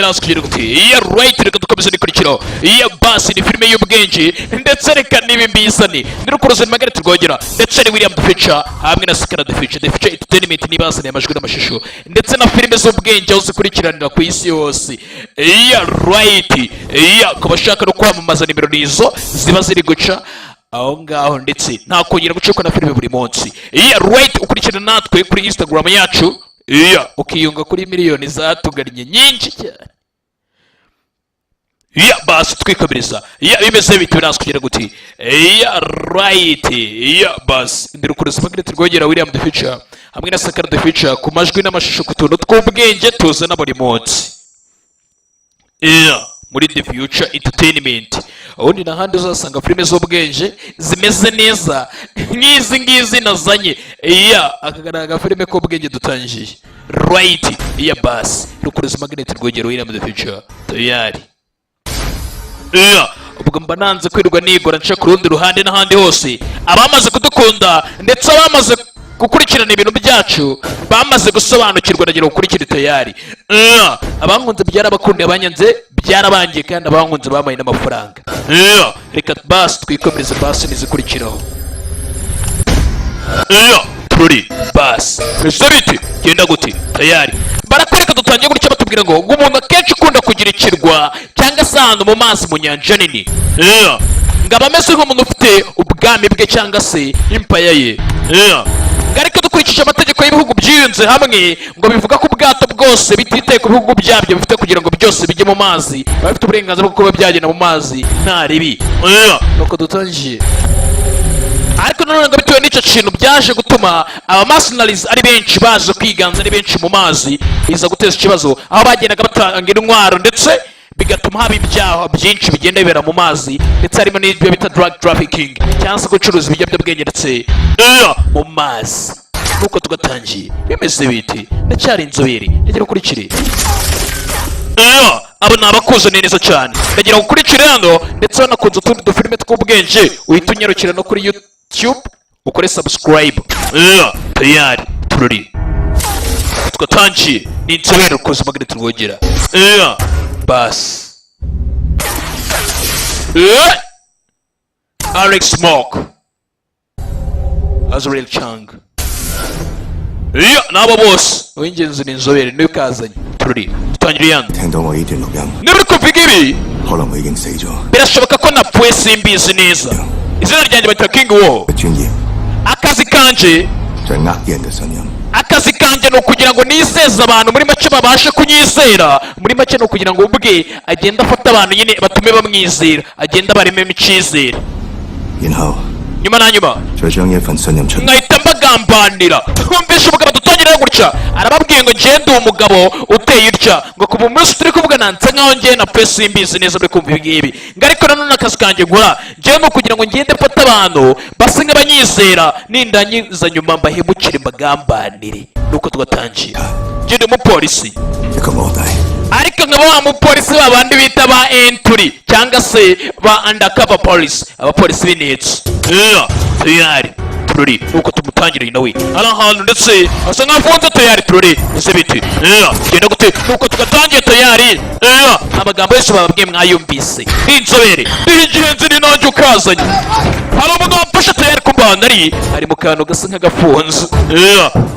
biraza kugira guti iya right reka dukomeze nikurikiro iya basi ni filime y'ubwenge ndetse reka nibi mbizane nirukuruze Margaret Rwogera ndetse ni William Duficha hamwe na Sikara Duficha Entertainment nibazane amajwi n'amashusho ndetse na filime z'ubwenge aho zikurikiranira ku isi yose iya right iya kubashaka no kwamamaza nimero nizo ziba ziri guca aho ngaho ndetse nta kongera gucikwa na filime buri munsi iya right ukurikirana natwe kuri Instagram yacu iya ukiyunga kuri miliyoni zatugannye nyinshi cyane iya basi twikabiriza iya bimeze bite biraza kugira guti iya right iya basi ndirukuruza Margaret Rwogera William Duficha hamwe na Sakara Duficha ku majwi n'amashusho ku tuntu tw'ubwenge tuzana buri munsi iya muri The Future Entertainment ubundi n'ahandi uzasanga filime z'ubwenge zimeze neza nk'izi ngizi nazanye iya akagaragara filime k'ubwenge dutangiye right iya basi rukuruza Margaret Rwogera William Duficha tayari iya ubwo mba nanze kwirwa nigora nca ku rundi ruhande n'ahandi hose abamaze kudukunda ndetse abamaze gukurikirana ibintu byacu bamaze gusobanukirwa nagira gukurikira tayari abankunze byarabakundiye abanyanze byarabangiye kandi abankunze bamaye n'amafaranga reka basi twikomereze basi nizikurikiraho turi basi ese biti genda guti tayari barakwereka dutangiye gutya batubwira ngo umuntu akenshi ukunda kugira ikirwa cyangwa se ahantu mu mazi mu nyanja nini ngaba ameze nk'umuntu ufite ubwami bwe cyangwa se impaya ye ariko dukurikije amategeko y'ibihugu byiyunze hamwe ngo bivuga ko ubwato bwose bititeye ku bihugu byabyo bifite kugira ngo byose bijye mu mazi bafite uburenganzira bwo kuba byagenda mu mazi nta ribi nuko dutangiye ariko nanone ngo bitewe n'icyo kintu byaje gutuma abamasinarizi ari benshi baje kwiganza ari benshi mu mazi biza guteza ikibazo aho bagendaga batanga intwaro ndetse bigatuma haba ibyaha byinshi bigenda bibera mu mazi ndetse harimo n'ibyo bita drug trafficking cyangwa se gucuruza ibiyobyabwenge ndetse mu mazi nuko tugatangiye bimeze biti ndacyari inzobere ndagira ukurikire abo ni abakuze neza cyane ndagira ukurikire hano ndetse banakunze utundi dufilime tw'ubwenge uhita unyarukira no kuri YouTube ukore subscribe tayari tururi tugatangiye ni inzobere ukoze Margaret Rwogera basi Alex Smoke Azrael Chang nabo bose uw'ingenzi ni inzobere niwe kazanye tururi tutangire yandi niba uri kuvuga ibi birashoboka ko napfuye simbizi neza izina ryanjye batira King Wo akazi kanje ni ukugira ngo nizeze abantu muri make babashe kunyizera muri make ni ukugira ngo ubwe agenda afata abantu nyine batume bamwizera agenda barememo icyizere nyuma na nyuma nkahita mbagambanira twumvishe umugabo dutangira gutya arababwiye ngo ngende uwo mugabo uteye utya ngo kuva umunsi turi kuvuga nanse nkaho ngiye na pe simbizi neza muri kumva ibingibi ngo ariko nanone akazi kanjye nkora ngiye no kugira ngo ngende mfate abantu basa nk'abanyizera nindangiza nyuma mbahemukire mbagambanire nuko tugatangira ngende umupolisi ariko nkaba wa mupolisi babandi bita ba entry cyangwa se ba undercover police abapolisi b'inetsi tayari tururi nuko tumutangire nawe ari ahantu ndetse asa nk'afunze tayari tururi ese biti genda gute nuko tugatangiye tayari amagambo yose bababwiye mwayumvise n'inzobere n'igenzi ni nanjye ukazanye hari umugabo mfashe tayari ku mbanda ari mu kantu gasa nk'agafunze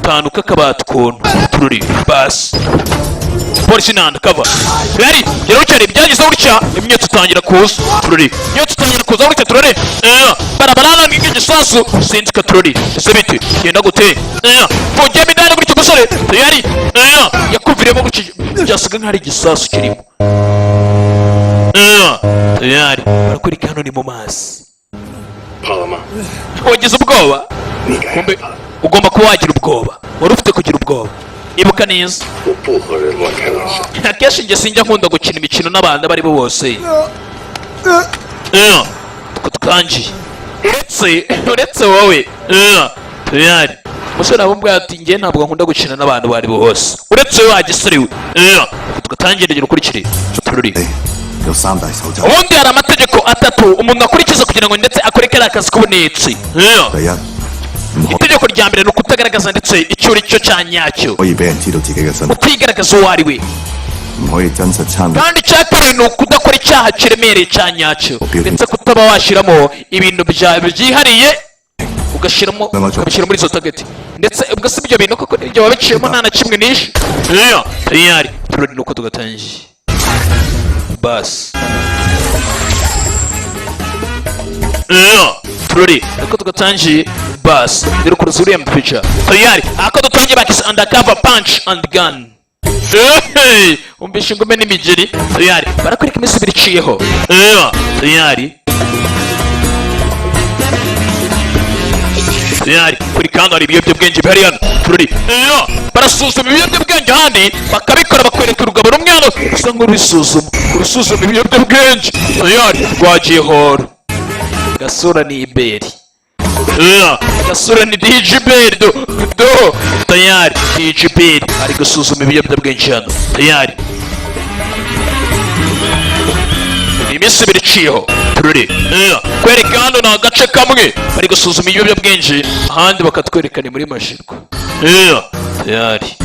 kantu k'akabati kuntu tururi basi polisi ni undercover yari rero cyari byagize gutya imyotsi utangira kuza tururi imyotsi utangira kuza gutya tururi barabarana nk'igisasu sinzi ka tururi ese biti genda gute mvugiye midani gutya umusore yari yakuviremo gutya byasiga nk'ari igisasu kirimo yari barakwereka hano ni mu mazi wagize ubwoba ugomba kuba wagira ubwoba wari ufite kugira ubwoba ibuka neza akenshi njye sinjya nkunda gukina imikino n'abantu abo ari bo bose tukangiye uretse wowe tayari umusore abumva ati njye ntabwo nkunda gukina n'abantu abo ari bo bose uretse wowe wagisiriwe tugatangira ndagera ukurikire tururi ubundi hari amategeko 3 umuntu akurikiza kugira ngo ndetse akore kariya kazi k'ubunetsi itegeko rya mbere ni ukutagaragaza ndetse icyo uri cyo cya nyacyo utigaragaza uwo ari we kandi icya kabiri ni ukudakora icyaha kiremereye cya nyacyo ndetse kutaba washyiramo ibintu byihariye ugashyira muri izo tageti ndetse ubwo si ibyo bintu koko ibyo wabiciyemo nta na kimwe nishe tayari turori nuko tugatangiye basi turori nuko tugatangiye basi dore ukuntu zuriye mu pica tayari ako dutangiye bakise undercover punch and gun umbisha ingome n'imigeri tayari barakwereka iminsi ibiri iciyeho tayari kuri kandi hari ibiyobyabwenge bihari hano turori barasuzuma ibiyobyabwenge ahandi bakabikora bakwereka urugabo rumwe hano usa nk'urusuzuma ibiyobyabwenge tayari rwagiye horo gasura ni iberi gasura ni DJ Beri do tayari DJ Beri ari gusuzuma ibiyobyabwenge hano tayari iminsi ibiri iciyeho turori kwereka hano ni agace kamwe bari gusuzuma ibiyobyabwenge ahandi bakatwereka ni muri mashirwa tayari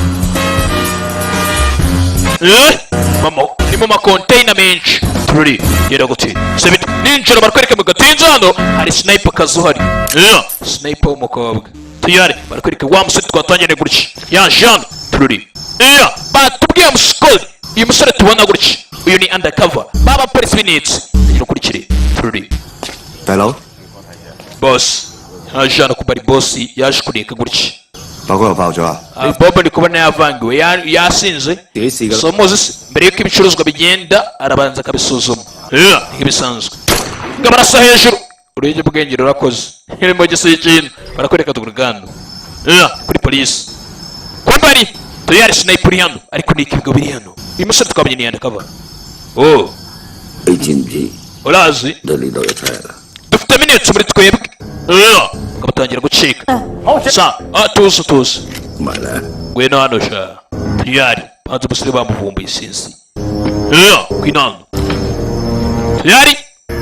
ni mu makonteyina menshi turori yera gute ninjoro barakwereka mu gatinza hano hari sniper kazuhari sniper w'umukobwa tayari barakwereka wa musore twatangiranye gutya yaje hano turori batubwiye musikori uyu musore tubona gutya uyu ni undercover baba polisi binitse ngira ukurikire turori hello boss yaje hano kuba ari boss yaje kureka gutya Bobo ndi kubona yavangiwe yasinze so muzi mbere yuko ibicuruzwa bigenda arabanza akabisuzuma nk'ibisanzwe ngabarasa hejuru urebye ubwenge rurakoze irimo gise y'ikintu barakwereka tugurugando kuri polisi kwambari tuyari sniper uri hano ariko niki bigo biri hano uyu musore twabonye ni undercover urazi dufite minutes muri twebwe ukabatangira gucika sa tuzi ngwino hano sha tayari panze umusore bamuvumbuye sinzi kwinano tayari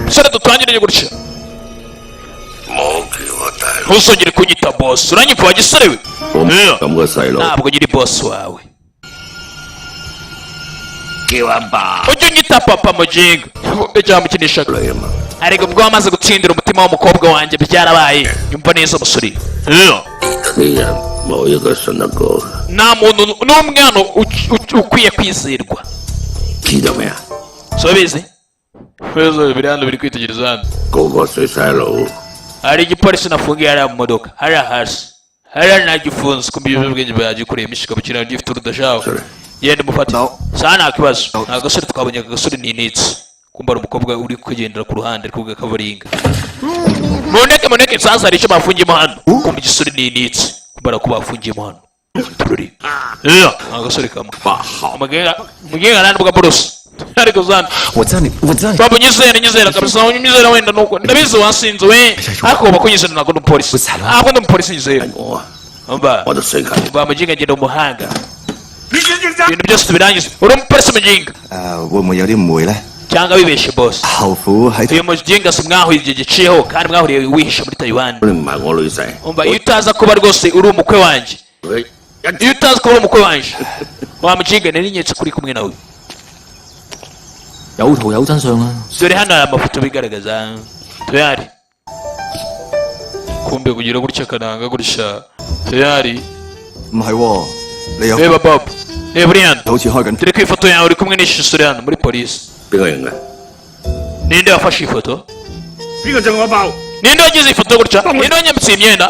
musore dutangiranye gutya ntuzongere kunyita boss uranyipfa wa gisore we ntabwo nyiri boss wawe ujye unyita papa mujinga mbega wamukinishaga ariko ubwo wamaze gutsindira umutima w'umukobwa wanjye byarabaye yumva neza umusore nta muntu n'umwe hano ukwiye kwizerwa so bizi biri hano biri kwitegereza hano hari igipolisi nafungiye hariya mu modoka hariya hasi hariya nagifunze ku biyobyabwenge bagikoreyemo ishikabukira gifite urudashaho yenda mufate saa nta kibazo nta gasore twabonye agasore ninitse kumba umukobwa uri kugendera ku ruhande rw'uga kavaringa moneke sasa hari icyo bafungiyemo hano kumba igisore ninitse kumbara ko bafungiyemo hano turori agasore kamwe mugenga nandi bwa boros ariko zana babu nyizera kabisa unyizera wenda nuko ndabizi wasinze we ariko bakunyizera nako n'umupolisi ntabwo ndi umupolisi nyizera bamuginga agenda umuhanga ibintu byose tubirangiza uri umupolisi muginga cyangwa wibeshe boss uyu muginga si mwahuye igihe giciyeho kandi mwahuriye wihisha muri Taiwan umva iyo utaza kuba rwose uri umukwe wanjye wa muginga nari nyetse kuri kumwe nawe dore hano hari amafoto bigaragaza tayari kumbe kugira gutya kananga gutya tayari reba Bob reba uriya turi ku ifoto yawe uri kumwe n'ishusho uri hano muri polisi ninde wafashe ifoto ninde wagize ifoto gutya ninde wanyambitse imyenda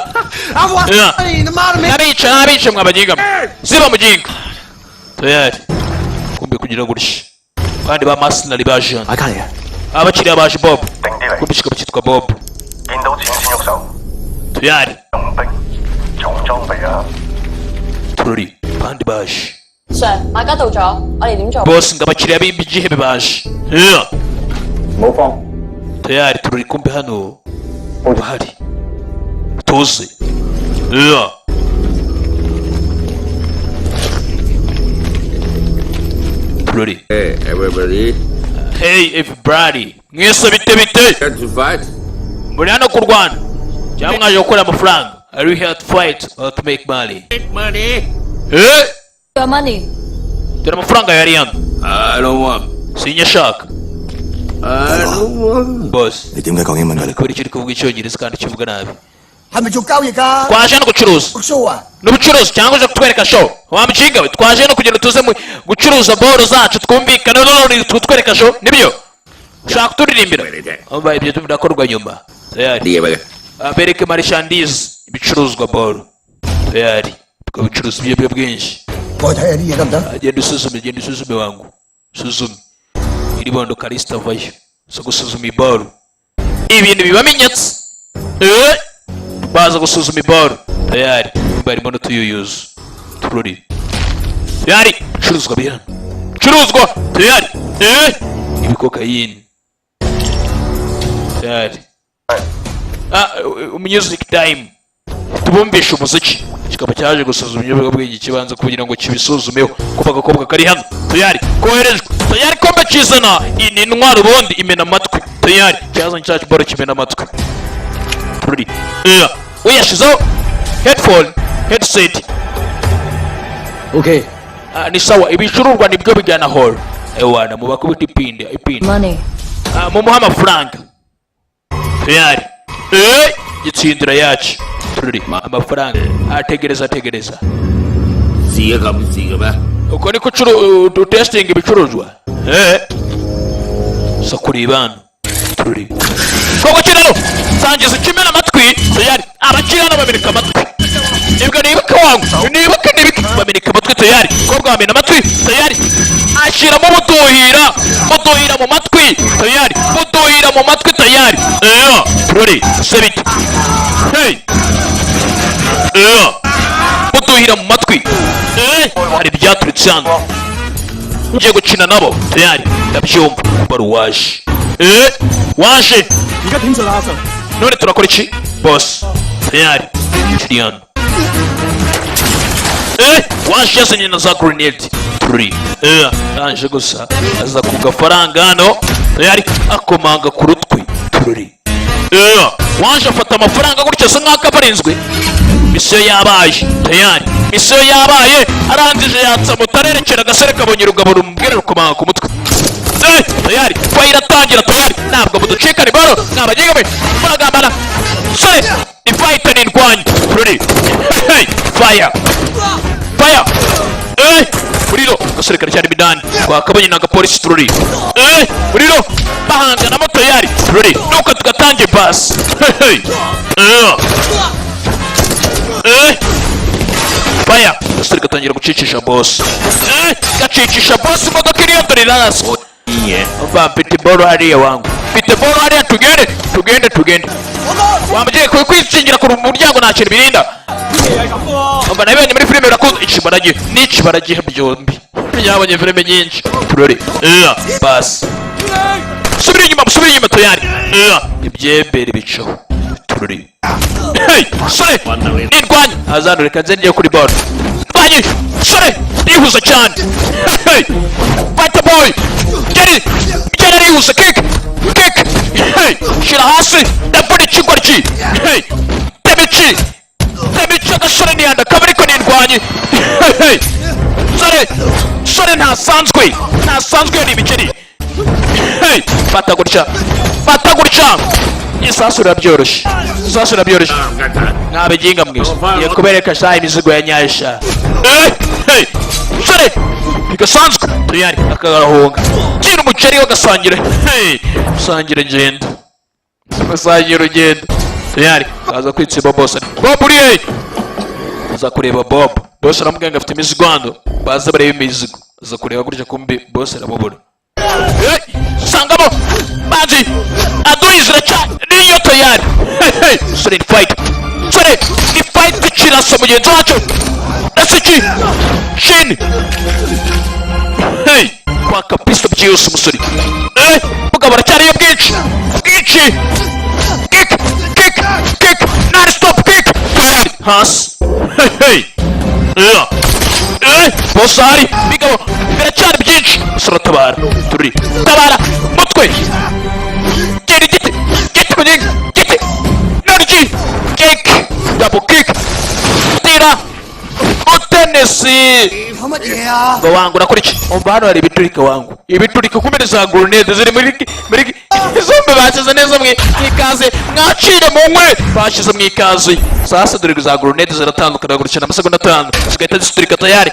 abica mwabaginga ziba muginga tayari kumbe kugira gutya kandi ba masinari baje hano abakiriya baje Bob kumbe kikaba cyitwa Bob tayari turori kandi baje boss ngabakiriya b'ibigihebe baje tayari turori kumbe hano bahari tuze turori hey everybody mwese bite muri hano kurwana cyangwa mwaje gukora amafaranga are you here to fight or to make money Your money. dore amafaranga yari hano. I don't want. Sinyashaka. I don't want. Boss. Ni điểm cái có nghĩa mình Kubera icyo uri kuvuga icyongereza kandi kivuga nabi. Hãy chụp cao gì cả. Twaje no gucuruza. Show à? N'ubucuruzi cyangwa uje kutwereka show. Wamucinga we twaje no kugenda tuze mu gucuruza boro zacu twumvikana none tutwereka show nibyo. Ushaka turirimbira. Amba ibyo tubidakorwa nyuma. Tayari. Đi vậy. Abereke marchandise ibicuruzwa boro. Tayari. Tukabicuruza ibyo bwinshi. Coi thấy đi làm đó. Genda usuzume wangu. Suzume. Iri bondo Kalista vayo. So gusuzuma iboro. Ibintu bibamenyatse. Baza gusuzuma iboro. Tayari. Barimo no tuyuyuza. Tururi. Tayari. Curuzwa bihano. Curuzwa. Tayari. Ibikokayini. Tayari. Music time. Tubumbisha umuziki. Kikaba cyaje gusuzuma ibiyobyabwenge kibanza kugira ngo kibisuzumeho kuva agakobwa kari hano. Tayari. Koherejwe. Tayari kombe kizana. Ini ntwara ubundi imena amatwi. Tayari. Cyazanye cyacu boro kimena amatwi. Tururi. Uyashizeho headset. Okay. Ni sawa ibicuruzwa nibyo bijyana hall. Ewana mubakubita ipinde. Money. Mumuha amafaranga. Tayari. Gitsindira yacu. Tururi. Amafaranga. Ategereza. Siga kam siga ba. Uko niko testing ibicuruzwa. Sakuribana. Tururi. Koko kiraro. Sangiza kimena amatwi. Tayari. Abakirana bamirika amatwi. Nibwo nibuka wangu. Nibuka bamirika amatwi tayari. Kobwa bamena amatwi. Tayari. Ashiramo muduhira mu matwi. Tayari. Muduhira mu matwi tayari. Tururi. Sebita. Hey. Muduhira mu matwi. Hari byaturitse hano. Ugiye gukina nabo. Tayari. Ndabyumva. Baro waje. Waje. None turakora iki? Boss. Tayari. Julian. Waje yazanye na za grenade. Tururi. Naje gusa aza ku gafaranga hano. Tayari akomanga ku rutwe. Tururi. Waje afata amafaranga gutya asa nk'ako abarinzwe. Misiyo yabaye. Tayari. Misiyo yabaye arangije yatsa mutarerekera agasere kabonye urugabo rumubwira rukomanga ku mutwe. Tayari. Twayiratangira tayari. Ntabwo muducikana ibaro. Mwabagiye mwe. Muragambana. Sore. Ni fight ni ndwanyi. Tururi. Fire. Muriro. Gasore kari cyari midani. Twakabonye na gapolisi tururi. Muriro. Bahangana mo tayari. Tururi. Nuko tugatange pass. Fire. Gasore gatangira gucicisha boss. Gacicisha boss imodoka iriyo dore raso. Mfite boro hariya wangu. Mfite boro hariya tugende. Wambaye kwikingira ku muryango nta kintu birinda. Amba nabonye muri filime birakunze n'ikibaragihe byombi. Yabonye filime nyinshi. Turore. Pass. Subira inyuma tayari. Ibyembere bicaho. Turore. Sore. Indwanyi. Azanure kanze ngiye kuri boro. Ndwanyi. Sore. Nihuza cyane. Fight boy. Geri nihuza kick. Shira hasi. Ndabona ikigoryi. Temici agasore niyanda kabari ko nindwanyi. Sore ntasanzwe ni ibikeri. Fata gutya. Isasu irabyoroshye. Ntabiginga mwiza. Iyo kubereka sha imizigo ya nyayisha. Sore bigasanzwe. Tayari akagahunga. Kira umuceri wagasangira. Sangira ngendo. Sangira urugendo. Tayari kaza kwitsiba boss. Bob uri aza kureba Bob. Boss aramubwira afite imizigo hano. Baza bareba imizigo. Aza kureba gutya kumbi boss aramubona. Sangamo baji aduizira cha niyo tayari. Sore fight. Ni fight bikirasa mugenzi wacu. SG Shin. Kwa kapista byose musore. Mugabo aracyari yo bwinshi. Kick. Non-stop kick. Has. Bosari. Migabo. Biracyari byinshi. Suratabara. Turi. Tabara. Mutwe. Giti. Energy. Kick. Double kick. Tira. Tenesi. 乜嘢啊？ ngo wangu urakora iki? Umva hano hari ibiturika wangu, ibiturika kumene za grenade ziri muri zombi bashyize neza mu ikaze, mwacire mu nkwe bashyize mu ikaze. Sasa dore za grenade ziratandukana gutya n'amasegonda 5 zigahita ziturika tayari.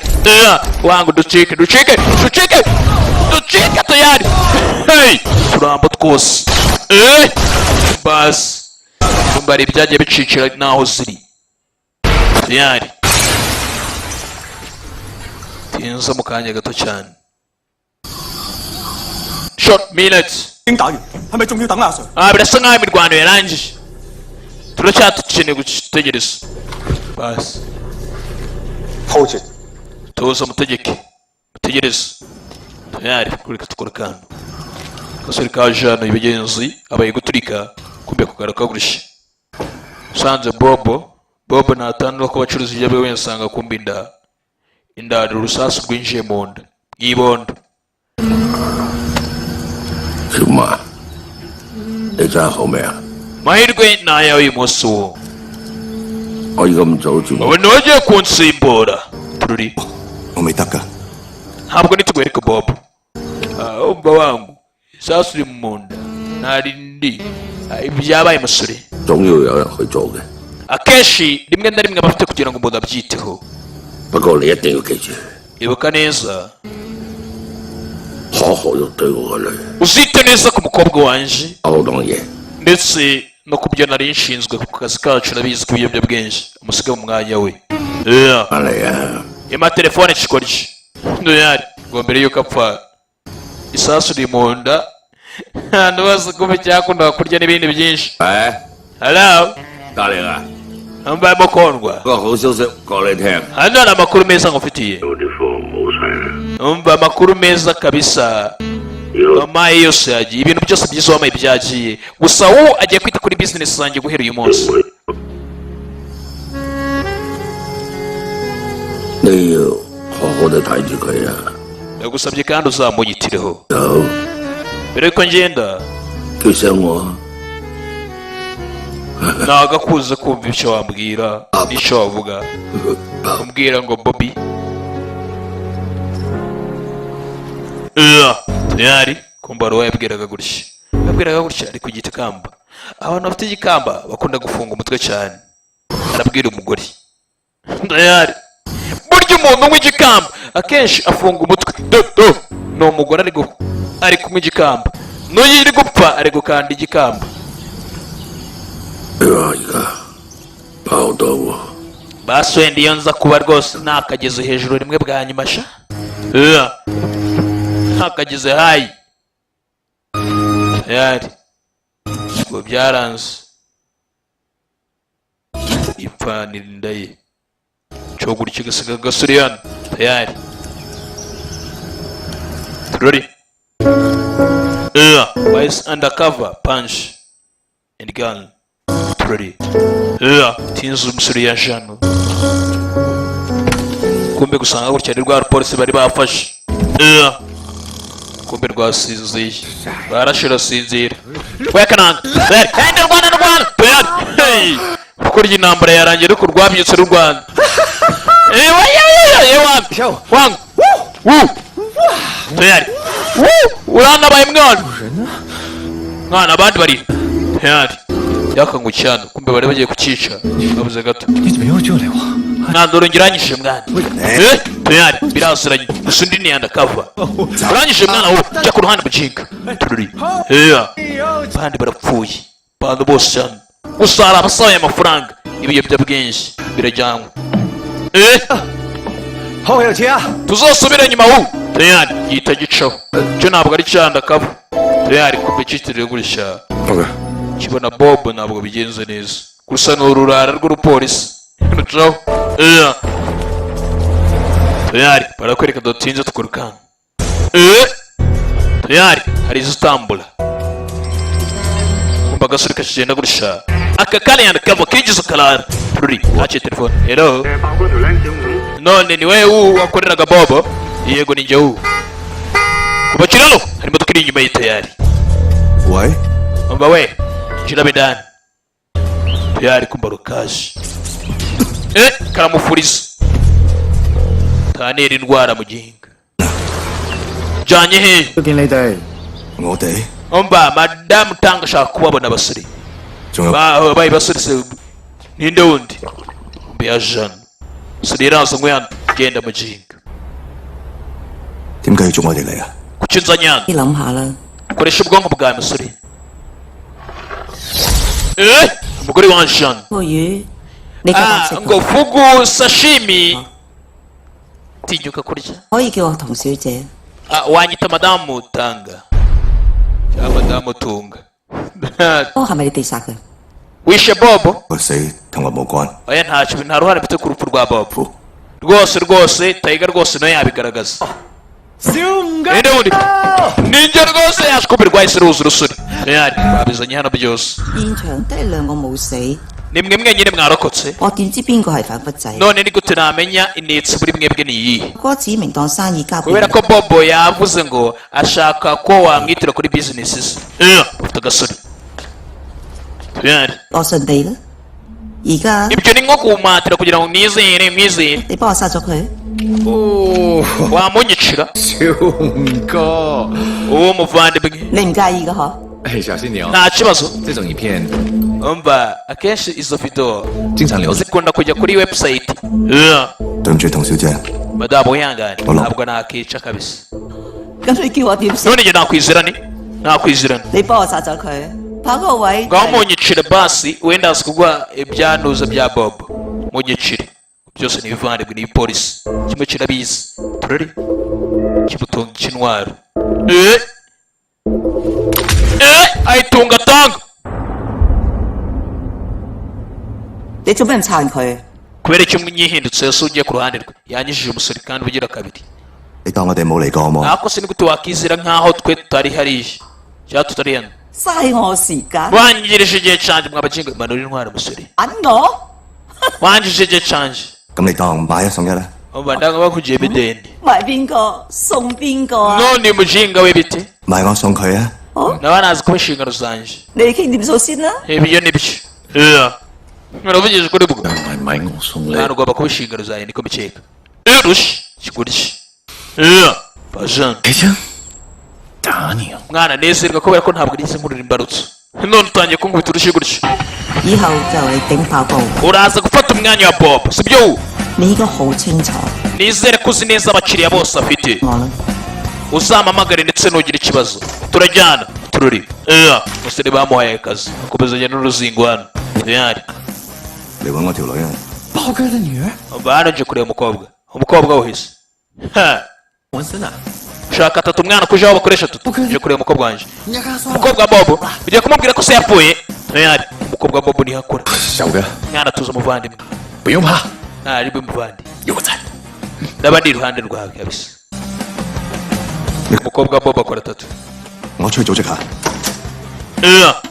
Wangu ducike tayari. Hey, turambo twose. Bas mbari ibyagiye bicicira naho ziri tayari. Tinza mu kanya gato cyane. Short minutes. 已經打完，係咪仲要等阿 Sir？ birasa nkaho imirwano yarangije, turacyakeneye gutegereza. Basi hold it。 tuza mutegereze tayari kureka tukora kandi kasuri ka jano ibigenzi abaye guturika kumbe kugaruka gurisha. Sanze Bobo natandwa ko bacuruza ibyo bewe nsanga kumbinda indari urusasu rwinjiye mu nda bw'ibondo. 小馬，你真係好命啊！ mahirwe ni ayawe uyu munsi wo. 可以咁早住我。 wowe ntiwagiye kunsimbura tururi. 我未得㗎。 ntabwo nitugwereka Bobo. Umva wangu isasu iri mu nda narindi ibyabaye musore. 總要有人去做嘅。 akenshi rimwe na rimwe abafite kugira ngo umuntu abyiteho. 不過你一定要記住， ibuka neza 好好要對我個女。 uzite neza ku mukobwa wanje 好多嘢。 ndetse no ku byo nari nshinzwe ku kazi kacu nabizi ku biyobyabwenge umusiga mu mwanya we. 翻嚟啊！ ima telefone kikorye ndoyari ngo mbere yuko apfa isasu iri mu nda ntabwo bazi kuba cyakundaga kurya n'ibindi byinshi. 誒， hello 隔離啊！ mbayemo kondwa 個好消息講你聽。 hano hari amakuru meza ngufitiye. 有啲貨冇晒啦。 umva amakuru meza kabisa. Amaye yose yagiye, ibintu byose byiza wamaye byagiye, gusa wowe agiye kwita kuri business zanjye guhera uyu munsi. 你要好好地睇住佢啊！ ndagusabye kandi uzamuyitireho. 有 mbere yuko ngenda 叫醒我。 nagakuze kumva icyo wambwira n'icyo wavuga. umbwira ngo Bobby tayari kumva ruwa yabwiraga gutya ari ku gikamba. abantu bafite igikamba bakunda gufunga umutwe cyane. arabwira umugore tayari burya umuntu w'igikamba akenshi afunga umutwe. ni umugore ari kumwe igikamba, n'uyu iri gupfa ari gukanda igikamba. 你話而家爆到喎。 basi wenda iyo nza kuba rwose ntakageze hejuru rimwe bwa nyuma sha. ntakageze hayi tayari ngo byaranze ipfanira inda ye cyo gutya igasiga agasuri hano tayari turori. wise undercover punch and gun turori. tinze umusore ya jano kumbe gusanga gutya ari rwa polisi bari bafashe. kumbe rwasinziye barashira sinzira wekananga ende Rwanda kuko ry'intambara yarangiye ariko rwabyutse n'u Rwanda. wangu tayari uranabaye mwana abandi bari tayari yakangu cyane kumbe bari bagiye kukica babuze gato. 你怎么又救了我？ mwana urangiranyije mwana. tayari biraziranye gusa undi ni undercover. urangije mwana wowe jya ku ruhande mukinga tururi. abandi barapfuye abantu bose cyane gusa hari abasabaye amafaranga ibiyobyabwenge birajyanwa. 後面有車啊！ tuzosubire nyuma wu tayari yita gicaho cyo ntabwo ari cya undercover. tayari kumbe cyitiriwe gurisha kibona Bobo ntabwo bigenze neza gusa ni ururara rw'urupolisi rucaho. tayari barakwereka dutinze tukurukanga. tayari hari izo utambura kumva agasuri kagenda gurisha aka kane yandikamo kigize karara turi haciye telefone. hello none ni wewe wakoreraga Bobo? yego ni njye kuba kirano hari imodoka iri inyuma ye tayari.喂， umva we jira bedani tayari kumva rukaje karamufuriza tanera indwara mu gihinga janye he 要見你哋。我哋 umva madamu tanga ashaka kubabona abasore 仲有 babaye basore se ninde wundi mbiya Jean sore iraza ngo yagenda mu gihinga 點解要捉我哋嚟啊？ kuki nzanye hano 你諗下啦， koresha ubwonko bwawe musore umugore wa Jean 個魚你覺得食 ngo fugu sashimi tinyuka kurya 可以叫我同小姐。 wanyita madamu tanga cyangwa madamu tunga 哦，係咪你哋殺佢？ wishe bobo 個死同我冇關。 oya ntacyo nta ruhare mfite ku rupfu rwa bobo rwose tayiga rwose nawe yabigaragaza ninde wundi ninjye rwose yashikumirwa isi ruzi urusuri yari babizanye hano byose 現場得你兩個冇死， ni mwe mwenyine mwarokotse 我點知邊個係反骨仔？ none ni gute namenya inetse muri mwebwe ni iyihe 哥指明當生意交俾 kubera ko bobo yavuze ngo ashaka ko wamwitira kuri bizinesi ze ufite agasore yari 我信你啦。而家 ibyo ni nko kumatira kugira ngo mwizere 你幫我殺咗佢， wamunyicira 小吳哥， uwo muvandimwe 你唔介意噶嗬？ 哎，小心你哦， nta kibazo 这种影片 umva akenshi izo video 经常流传。 zikunda kujya kuri website 對唔住，童小姐， madamu wihangane Hola. ntabwo nakica kabisa 咁你叫我點死？ none njye nakwizirane nakwizirane 你幫我殺咗佢，跑嗰個位。 ngaho munyicire basi wenda azi kugwa ibyanuza bya bobo munyicire byose ni ibivandimwe ni ipolisi kimwe kirabizi turari kimutunga icy'intwaro ayitunga tanga 你做咩唔撐佢？ kubera icyo mwihindutse yose ugiye ku ruhande rwe yanyijije umusore kandi ugira kabiri 你當我哋冇嚟過好冇？ ntako se ni gute wakizira nk'aho twe tutari hariya cyangwa tutari hano 嘥我時間， wangirije igihe cyanjye mwabakinga manura intwaro umusore 揾我 wangirije igihe cyanjye 咁你當買一送一啦。 umva ndanga bakugiye bidende 買邊個送邊個啊？ none mujinga we bite 買我送佢啊！ nawe arazi kuba inshingano zanjye 你哋傾掂數先啦。 ibyo ni byo muravugije ukuri bwo 買買我送你， ntabwo ugomba kuba inshingano zanjye niko bikeka rushi kigurishye bajan 你將打你啊！ mwana nezerwa kubera ko ntabwo nize nkurira imbarutso none utangiye kunkubita urushyi gutya 以後就你頂爆煲， uraza gufata umwanya wa bob sibyo 你應該好清楚 nizere ko uzi neza abakiriya bose afite 我啦。 uzampamagare ndetse nugira ikibazo turajyana tururi umusore bamuhaye akazi akomezanya n'uruzingo hano yari 你揾我條女啊！ 豹哥的女兒， umva hano nje kureba umukobwa wohise 紋身啊！ shaka atatu umwana kuje aho bakoresha tutu nje kureba umukobwa wanjye 你家說 umukobwa wa bobo ugiye kumubwira ko se yapfuye yari umukobwa wa bobo ntihakora 小哥 mwana tuzi umuvandimwe 不用怕， ntari bwe muvandi 有我在。 ndaba ndi iruhande rwawe kabisa umukobwa wa bobo akora atatu 我出去組織下。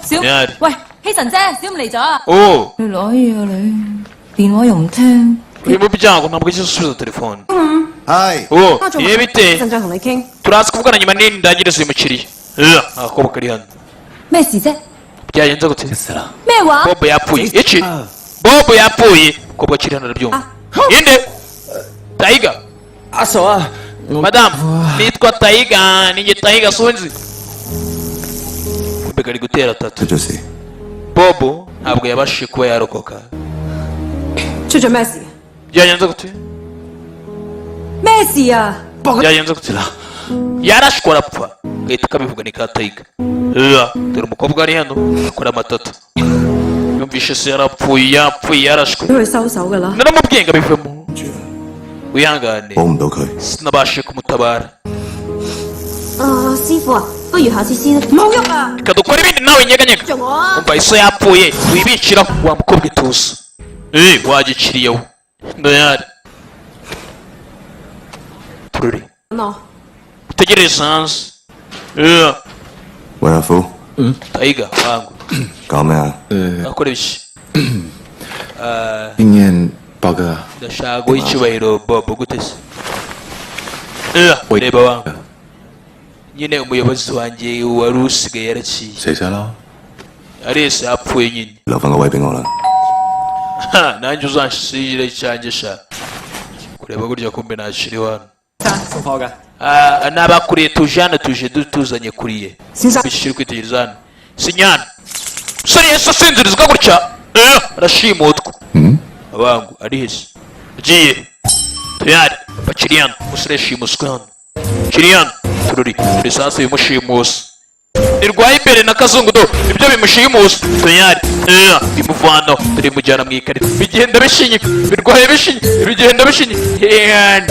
小 yari 喂，希神姐，小五嚟咗啊！ oh 你攞嘢啊你，電話又唔聽。 uri mu byago ntabwo ugeze usubiza telefone 係。 oh ye bite 陣再同你傾。 turaza kuvugana nyuma nini ndangiriza uyu mukiriya agakobwa kari hano 咩事啫？ byagenze gute 死了， 咩話？ bobo yapfuye iki bobo yapfuye umukobwa akiri hano arabyumva inde tayiga 阿嫂啊， madamu nitwa tayiga ninjye tayiga sunzi mbega ari gutera atatu 出咗事， bobo ntabwo yabashije kuba yarokoka 出咗咩事？ byagenze gute 咩事啊？ byagenze gute yarashwe arapfa gahita kabivuga ni ka tayiga dore umukobwa ari hano akora amatatu yumvishe se yarapfuye yarashwe 俾佢收手㗎啦。 naramubwiye ngo abivemo wihangane 保唔到佢。 sinabashije kumutabara 師傅啊，不如下次先啦。冇喐啊！ reka dukore ibindi nawe nyeganyega 做我啊！ umva iso yapfuye wibiciraho wa mukobwa ituza wagiciriye we ndayari tururi 我 utegereze hanze喂，阿夫， tayiga wangu 講咩啊？ akora iki 今年豹哥， ndashaka guha icyubahiro bobo gute se reba wangu nyine umuyobozi wanjye wari usigaye yaraciye 死咗咯。 arese yapfuye nyine 留翻個位俾我啦。 nanjye uzanshyire icyanjye sha kureba gurya kumbe nashiri hano 送貨㗎。 n'abakuriye tuje hano tuje tuzanye kuriye bishiri kwitegereza hano sinyana musore yese asinzirizwa gutya arashimutwa abangu ari hese agiye tuyari bakiriyana umusore yashimuswe hano kiriyana turi sasa bimushimusa nirwaye imbere na kazungu do ibyo bimushimusa tuyari bimuvanaho turi mujyana mu ikarita bigenda bishinyika birwaye bishinyika bigenda bishinyika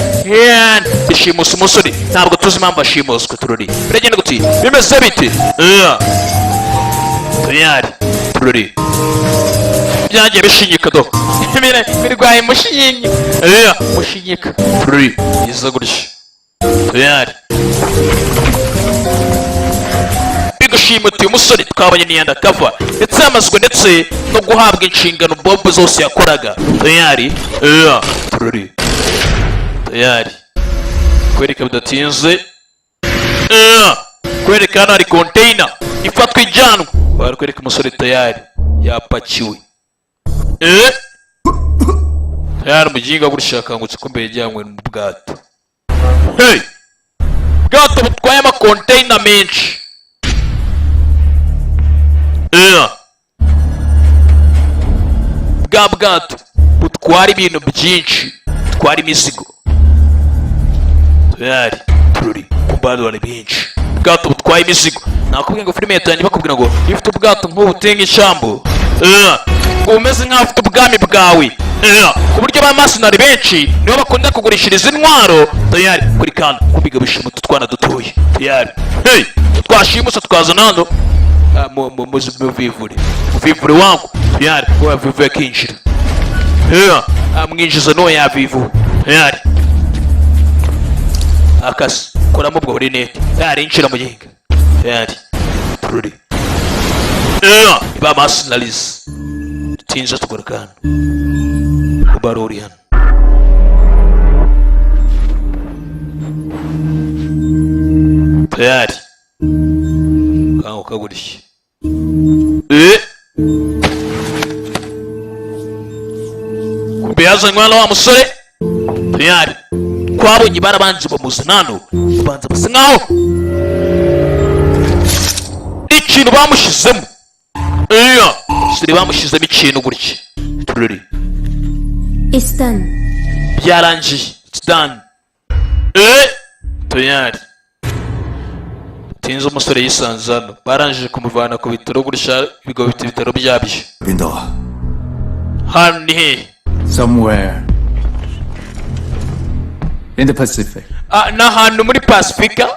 bishimusa umusore ntabwo tuzi impamvu ashimuswe tururi biragenda guti bimeze bite tuyari byagiye bishinyika do birwaye mushinyika tururi yiza gutya tuyari bigashimutiye umusore twabonye niyanda kava ndetse yamazwe ndetse no guhabwa inshingano bobo zose yakoraga tuyari kwereka bidatinze kwereka hano hari container ifatwa ijyanwa bari kwereka umusore tayari yapakiwe tayari umuginga gutya akangutse ko mbere yajyanywe mu bwato bwato butwaye amakonteina menshi bwa bwato butwara ibintu byinshi butwara imizigo tuyari tururi kumbadura benshi ubwato butwaye imizigo nakubwiye ngo filime yatangiye bakubwira ngo iyo ufite ubwato nk'ubu utenga ishambo umeze nk'aho ufite ubwami bwawe ku buryo ba masinari benshi nibo bakunda kugurishiriza intwaro tuyari kuri kandi kubiga bishimuta utwana dutoye tuyari twashimusa twazana hano muvivure wangu tuyari ko yavivuye akinjira amwinjiza n'uwo yavivuye tuyari akasi koramo ubwo burinete tuyari injira mu gihinga tuyari tururi ba masinarizi dutinze tugaragana kubaruri hano tuyari kango kagurishye kumbe yazanywe hano wa musore tuyari twabonye barabanje bamuzana hano babanza basa nkaho ikintu bamushizemo siri bamushizemo ikintu gutya tururi It's done. byarangiye it's done tuyari tinze umusore yisanze hano barangije kumuvana ku bitaro gutya ibigo bifite ibitaro byabyo 邊度啊？ hano ni hehe Somewhere in the Pacific. n'ahantu muri pasifika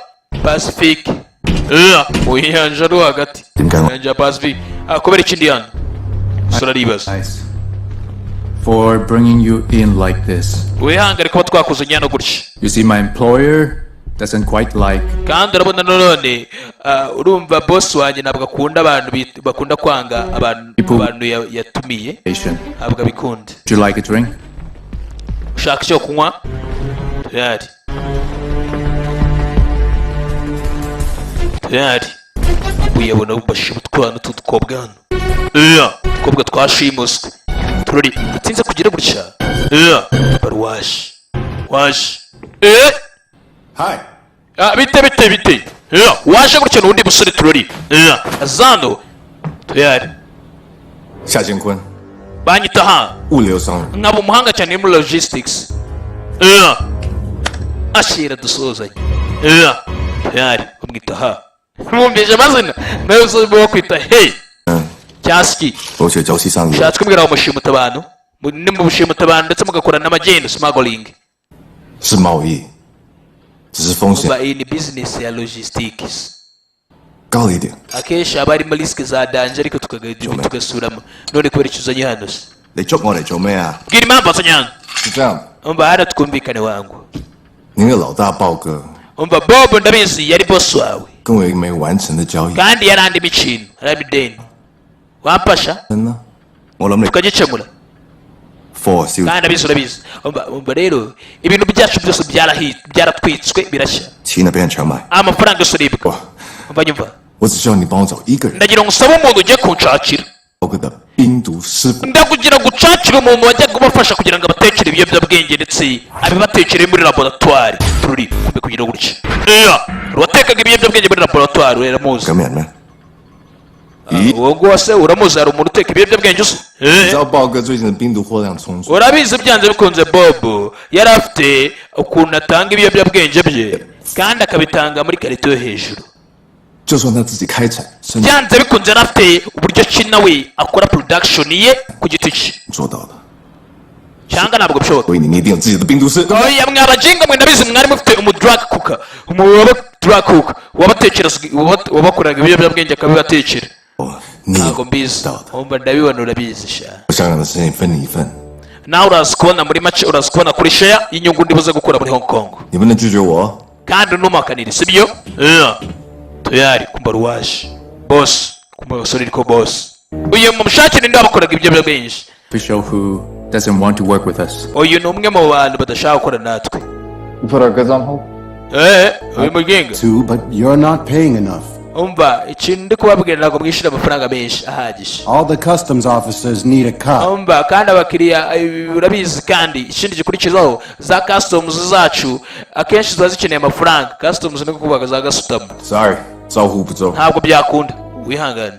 mu nyanja no hagati nyanja ya pasifika kubera ikindi hano umusore aribaza Nice. For bringing you in like this. wihangare kuba twakuzanye hano gutya You see, my employer doesn't quite like kandi urabona nanone urumva boss wanjye ntabwo akunda abantu bakunda kwanga abantu yatumiye Asian. ntabwo abikunda. Would you like a drink? ushaka icyo kunywa tuyari uyabona bubashije utwana tw'udukobwa hano udukobwa twashimuswe turori utinze kugira gutya bari waje Hi. bite waje gutya n'undi musore turori azano tuyari 夏建坤， banyita ha 物流商人， nkaba umuhanga cyane muri logistics ashira dusuzanye tuyari bamwita ha mwumvise amazina nawe uzo kwita hey cyaski 我学朝夕商业， ushatse kumbwira ngo mushimuta abantu ni mu bushimuta abantu ndetse mugakora n'amagendo smuggling 是贸易，只是风险 kuba iyi ni business ya logistics 高了一点。 akenshi haba harimo risike za danje ariko tugasuramo none kubera icyo uzanye hano se 你捉我嚟做咩啊？ bwira impamvu wazanye hano 是这样， umva hano twumvikane wangu 您的老大豹哥 umva bobo ndabizi yari boss wawe 跟我一个没完成的交易， kandi yari andi mikino yari ideni wamfasha 真呢？我諗你 tukagikemura貨銷 kandi abizi urabizi umva rero ibintu byacu byose byaratwitswe birashya 錢啊俾人搶埋。 amafaranga yose aribwa 哇！ umva nyumva 我只需要你幫我找一個人， ndagira ngo usabe umuntu ugiye kunshakira 豹哥的冰毒师傅。 ndakugira gucacira umuntu wajya kubafasha kugira ngo abatekere ibiyobyabwenge ndetse abibatekere muri laboratoire turi kumbe kugira gutya watekaga ibiyobyabwenge muri laboratoire uramuzi 革命们， uwo nguwo se uramuzi hari umuntu uteka ibiyobyabwenge usa 你知道豹哥最近的冰毒货量充足， urabizi byanze bikunze bob yari afite ukuntu atanga ibiyobyabwenge bye kandi akabitanga muri karito yo hejuru 就算他自己开采生产 byanze bikunze yari afite uburyo ki nawe akora production ye ku giti cye 做到的。 cyangwa ntabwo bishoboka 所以你一定有自己的冰毒师。 oya mwabajinga mwe ndabizi mwari mufite umudrag cooker drug cooker wabakoreraga ibiyobyabwenge akabibatekera 哦，你 ntabwo 有 mbizi 到的。 umva ndabibona urabizi sha 我香港的事情分你一份， nawe urazi kubona muri make urazi kubona kuri share y'inyungu ndibuze gukura muri Hong Kong 你不能拒绝我。 kandi unumakanira sibyo tayari kumba ruwaje boss kumba basore ariko boss uyu mumushakire ninde wabakoraga ibiyobyabwenge Official who doesn't want to work with us. uyu ni umwe mu bantu badashaka gukora natwe You put our goods on hold? uyu mugenga Too, but you're not paying enough. umva ikintu ndi kubabwira ntabwo mwishyura amafaranga menshi ahagije All the customs officers need a cut. umva kandi abakiriya urabizi kandi ikindi gikurikizaho za customs zacu akenshi ziba zikeneye amafaranga customs ni kuvuga za gasutamo Sorry，招呼不周。 ntabwo byakunda wihangane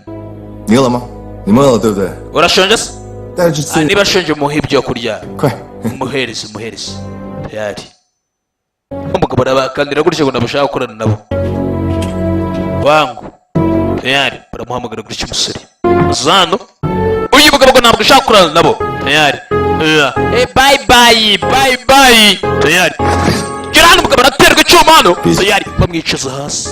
你饿了吗？你们饿了对不对？ urashonje se 带着去吃。 niba ashonje muhe ibyo kurya 快， umuhereze tayari umugabo arabakandira gutya ngo nabashaka gukorana nabo wangu tayari baramuhamagara gutya umusore zano uyu mugabo ngo ntabwo ushaka gukorana nabo tayari bye bye tayari gira hano umugabo araterwa icyuma hano tayari bamwicaza hasi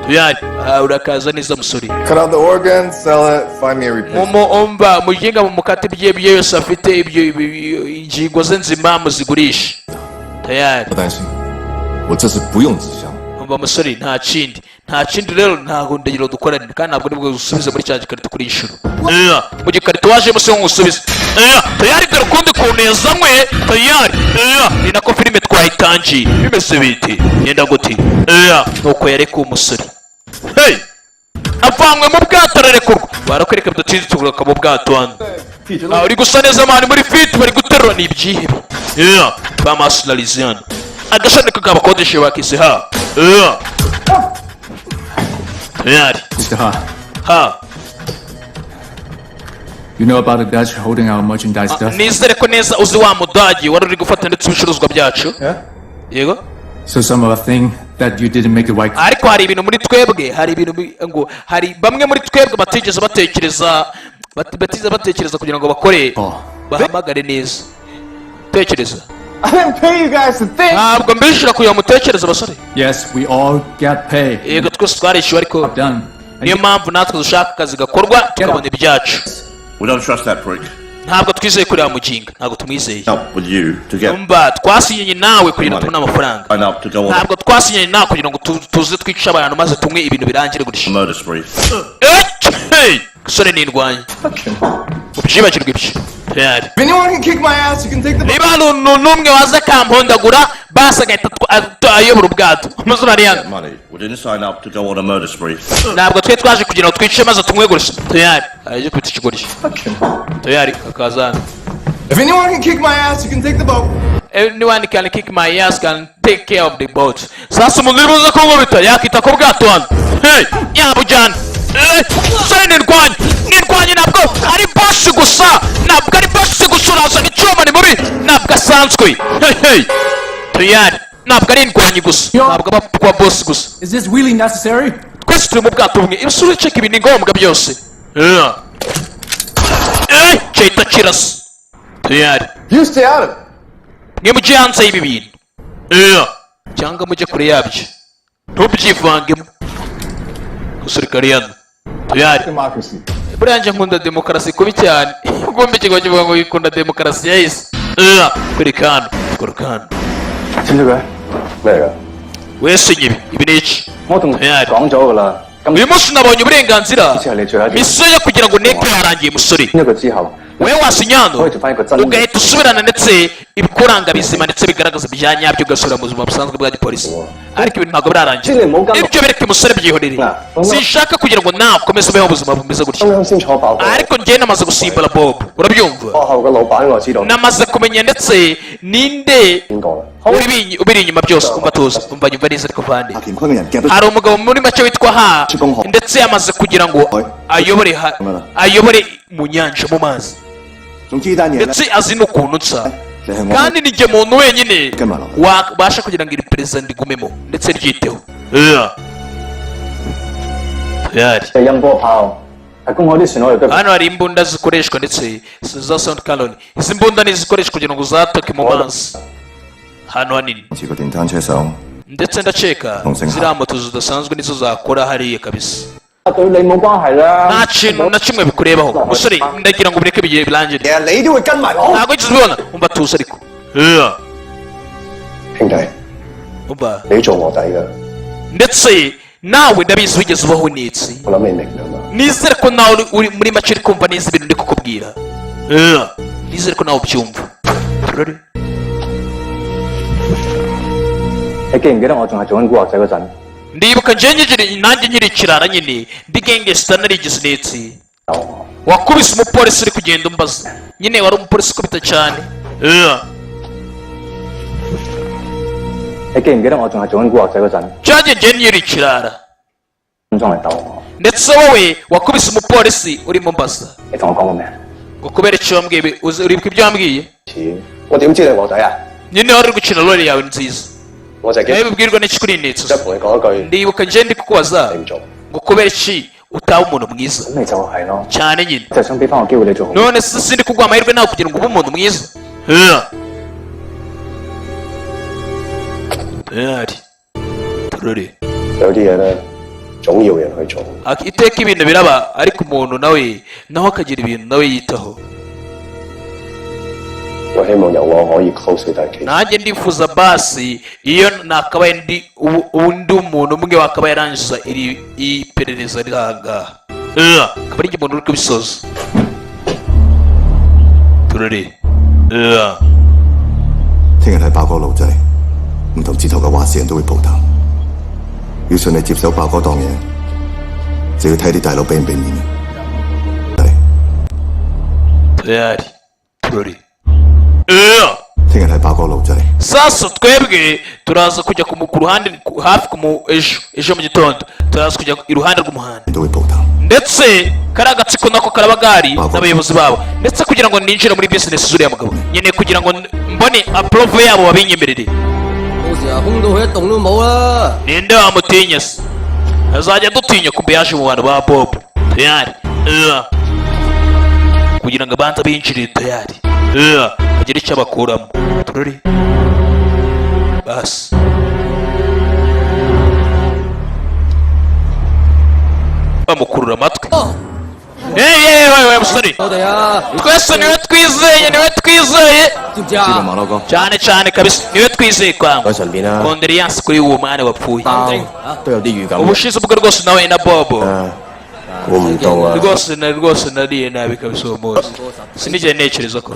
tayari urakaza neza musore Cut out the organ, sell it, find me a replacement. umva mugenga mu mukate ibyo yose afite ibyo ingingo ze nzima muzigurisha tayari 不担心，我这次不用纸箱。 umva musore nta kindi rero ntabwo ndagiro dukorane kandi ntabwo nibwo usubize muri cya gikarito kuri inshuro mu gikarito wajemo se nk'usubize tayari dore ukundi kunezanywe tayari ni nako filime twayitangiye bimeze biti yenda guti nuko yareka umusore hey avanywe mu bwato ararekurwa barakwereka bidatinze tugaruka mu bwato hano uri gusa neza mani muri fit bari guterura ni ibyihebe bamasinalize hano agashani kakabakodeshe bakise ha tayari Mr. Ha, ha you know about the Dutch holding our merchandise stuff? nizere ko neza uzi wa mudagi wari uri gufata ndetse ibicuruzwa byacu yego So some of the thing that you didn't make it right. ariko hari ibintu muri twebwe hari ibintu ngo hari bamwe muri twebwe batigeze batekereza kugira ngo bakore bahamagare neza tekereza I didn't pay you guys to think. ntabwo mbishyura kugira ngo mutekereze basore Yes, we all get paid. yego twese twarishyuwe ariko Done. niyo mpamvu natwe dushaka akazi gakorwa tukabona ibyacu We don't trust that prick. ntabwo twizeye kuriya muginga ntabwo tumwizeye Help with you to get umva twasinyanye nawe kugira ngo tubone amafaranga line up to go on ntabwo twasinyanye nawe kugira ngo tuze twice abantu maze tumwe ibintu birangire a gutya murder spree. gasore nindwanye ubyibagirwa ibyo tayari If anyone can kick my ass, you can take the niba hari n'umwe waza akampondagura basi agahita ayobora ubwato amazina ari hano Money. We didn't sign up to go on a murder spree. ntabwo twe twaje kugira ngo twice maze tumwe gusa tayari aje kubita ikigori tayari akaza hano If anyone can kick my ass, you can take the boat. anyone can kick my ass can take care of the boat sasa umuntu uri buze kunkubita yakita ku bwato hano hey yabujyana sore nirwanye ntabwo ari bosi gusa ntabwo ari bosi gusa urazana icyuma ni mubi ntabwo asanzwe hey tayari ntabwo ari indwanyi gusa ntabwo aba kuba bosi gusa Is this really necessary? twese turi mu bwato bumwe ibisura ceka ibi ni ngombwa byose cyahita kirasa tayari You stay out of it. mwe mujye hanze y'ibi bintu cyangwa mujye kure yabyo ntubyivangemo gusirikare hano tayari Democracy. buriya njye nkunda demokarasi kubi cyane ugomba ikigo kivuga ngo wikunda demokarasi yahise kwereka hano kwereka hano 陳小姐，咩嚟㗎？ wese nyibi ibi ni iki 我同 tayari 講咗㗎啦， uyu munsi nabonye uburenganzira misiyo yo kugira ngo neke yarangiye musore wowe wasinyano ugahita usubirana ndetse ibikuranga bizima ndetse bigaragaza ibya nyabyo ugasubira mu buzima busanzwe bwa gipolisi ariko ibintu ntabwo birarangira ibyo bereke umusore byihorere sinshaka kugira ngo nawe ukomeze ubeho ubuzima bumeze gutya ariko njyewe namaze gusimbura Bob urabyumva namaze kumenya ndetse ninde ubiri inyuma byose umva tuzi umva nyumva neza ariko vandi hari umugabo muri make witwa Ha ndetse yamaze kugira ngo ayobore mu nyanja mu mazi ndetse azi n'ukuntu nsa kandi nijye muntu wenyine wabasha kugira ngo iri perezida ndigumemo ndetse ryiteho hano hari imbunda zikoreshwa ndetse za sound cannon izi mbunda ni zikoreshwa kugira ngo uzatoke mu mazi hano hanini ndetse ndaceka ziriya moto zidasanzwe nizo zakora hariya kabisa nta kintu na kimwe bikurebaho musore ndagira ngo bireke bigiye birangire ntabwo wigeze ubibona umva tuzi ariko umva ndetse nawe ndabizi wigeze ubaho nitsi nizere ko nawe uri muri make uri kumva neza ibintu ndi kukubwira nizere ko nawe ubyumva ndibuka nanjye nkiri ikirara nyine ndi gangster narigize nitsi wakubise umupolisi uri kugenda umbaza nyine wari umupolisi ukubita cyane cyanjye njye nkiri ikirara ndetse wowe wakubise umupolisi urimo mbaza ngo kubera icyo wambwiye uribuka ibyo wambwiye nyine wari uri gukina role yawe nziza nawe bibwirwa n'iki kuri nitsi ndibuka njye ndi kukubaza ngo kubera iki utaba umuntu mwiza cyane nyine none se sindi kuguha amahirwe nawe kugira ngo ube umuntu mwiza turore iteka ibintu biraba ariko umuntu nawe akagira ibintu nawe yitaho nanjye ndifuza basi iyo nakabaye ndi umuntu umwe wakaba yarangiza iri perereza riri ahangaha akaba ari umuntu uri kubisoza turore 聽日睇爆哥路仔，唔同字頭嘅話事人都會報答。要順利接手爆哥檔嘢，就要睇啲大佬俾唔俾面。tayari turore 聽日睇爆哥路仔。 sasa twebwe turaza kujya ku ruhande hafi ejo mu gitondo turaza kujya iruhande rw'umuhanda ndetse kariya gatsiko nako karaba gari n'abayobozi babo ndetse kugira ngo ninjire muri business zuriya mugabo nyine kugira ngo mbone approve yabo babinyemerere ninde wamutinya se azajya dutinya kumbe yaje mu bantu ba Bob tayari kugira ngo abanza binjire tayari agire icyo abakuramo turore basi bamukurura amatwi wewe musore twese niwe twizeye cyane cyane kabisa niwe twizeye kwanga konderiyance kuri uwo mwana wapfuye ubushize ubwo rwose nawe na Bobo rwose nariye nabi kabisa uwo munsi sinigeze ntekereza ko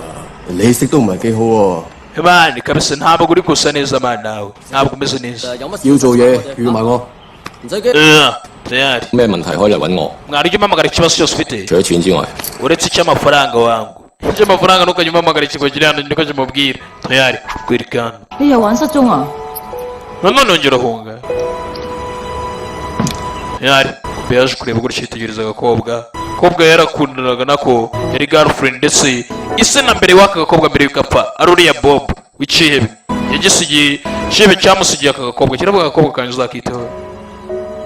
mani kabisa ntabwo uri gusa neza mani nawe ntabwo umeze neza tayari mwari ujya umpamagara ikibazo cyose ufite uretse icy'amafaranga wangu icy'amafaranga ntukajya umpamagara ikigo kiri hano niko kimubwira tayari kwirikana none nongera ahunga tayari yaje kureba gutya yitegereza agakobwa yarakundanaga nako yari girlfriend ndetse ise na mbere w'aka gakobwa mbere y'ugapfa ari uriya Bob w'icihebe yagisigiye icihebe cyamusigiye aka gakobwa kiravuga agakobwa kanjye uzakiteho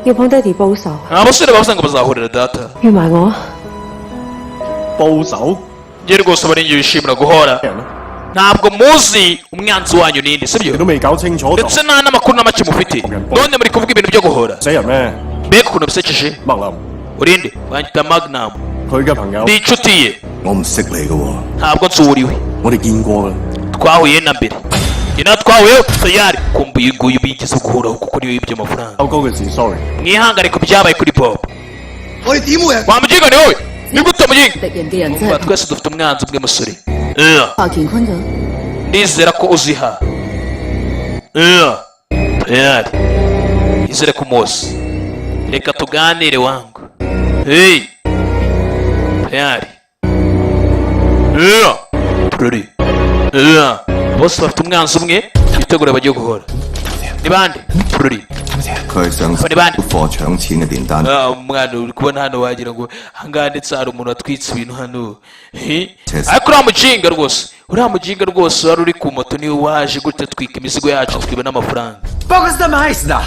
要幫爹哋報仇啊！ abasore basanga bazahurira data 要埋我報仇 njye rwose aba ari njye wishimira guhora ntabwo muzi umwanzi wanyu ninde sibyo 你都未搞清楚就 ndetse nta n'amakuru na make mufite none muri kuvuga ibintu byo guhora 死人咩？ mbega ukuntu bisekeje 麥林 urinde wanyita Magnum 佢嘅朋友 ndi inshuti ye 我唔識你㗎喎， ntabwo nsuriwe 我哋見過啦。 twahuye na mbere natwawe tayari kumbuye nguyu bigeze guhuraho kuko niyo yibye amafaranga sorry. mwihangane ku byabaye kuri Bob 我哋點會啊？ wamuginga ni wowe ni gute muginga 敵人嘅人真係 twese dufite umwanzi umwe musore 夏乾坤㗎。 ndizera ko uziha tayari izere ku munsi reka tuganire wangu hey tayari turori bose bafite umwanzi umwe bitegura bagiye guhora ni bande turori 佢係想貨搶錢嘅電單。 umwana uri kubona hano wagira ngo ahangaha ndetse hari umuntu watwitse ibintu hano ariko uriya mujinga rwose wari uri ku moto niwe waje gutya twika imizigo yacu twiba n'amafaranga 報告什麼意思啊？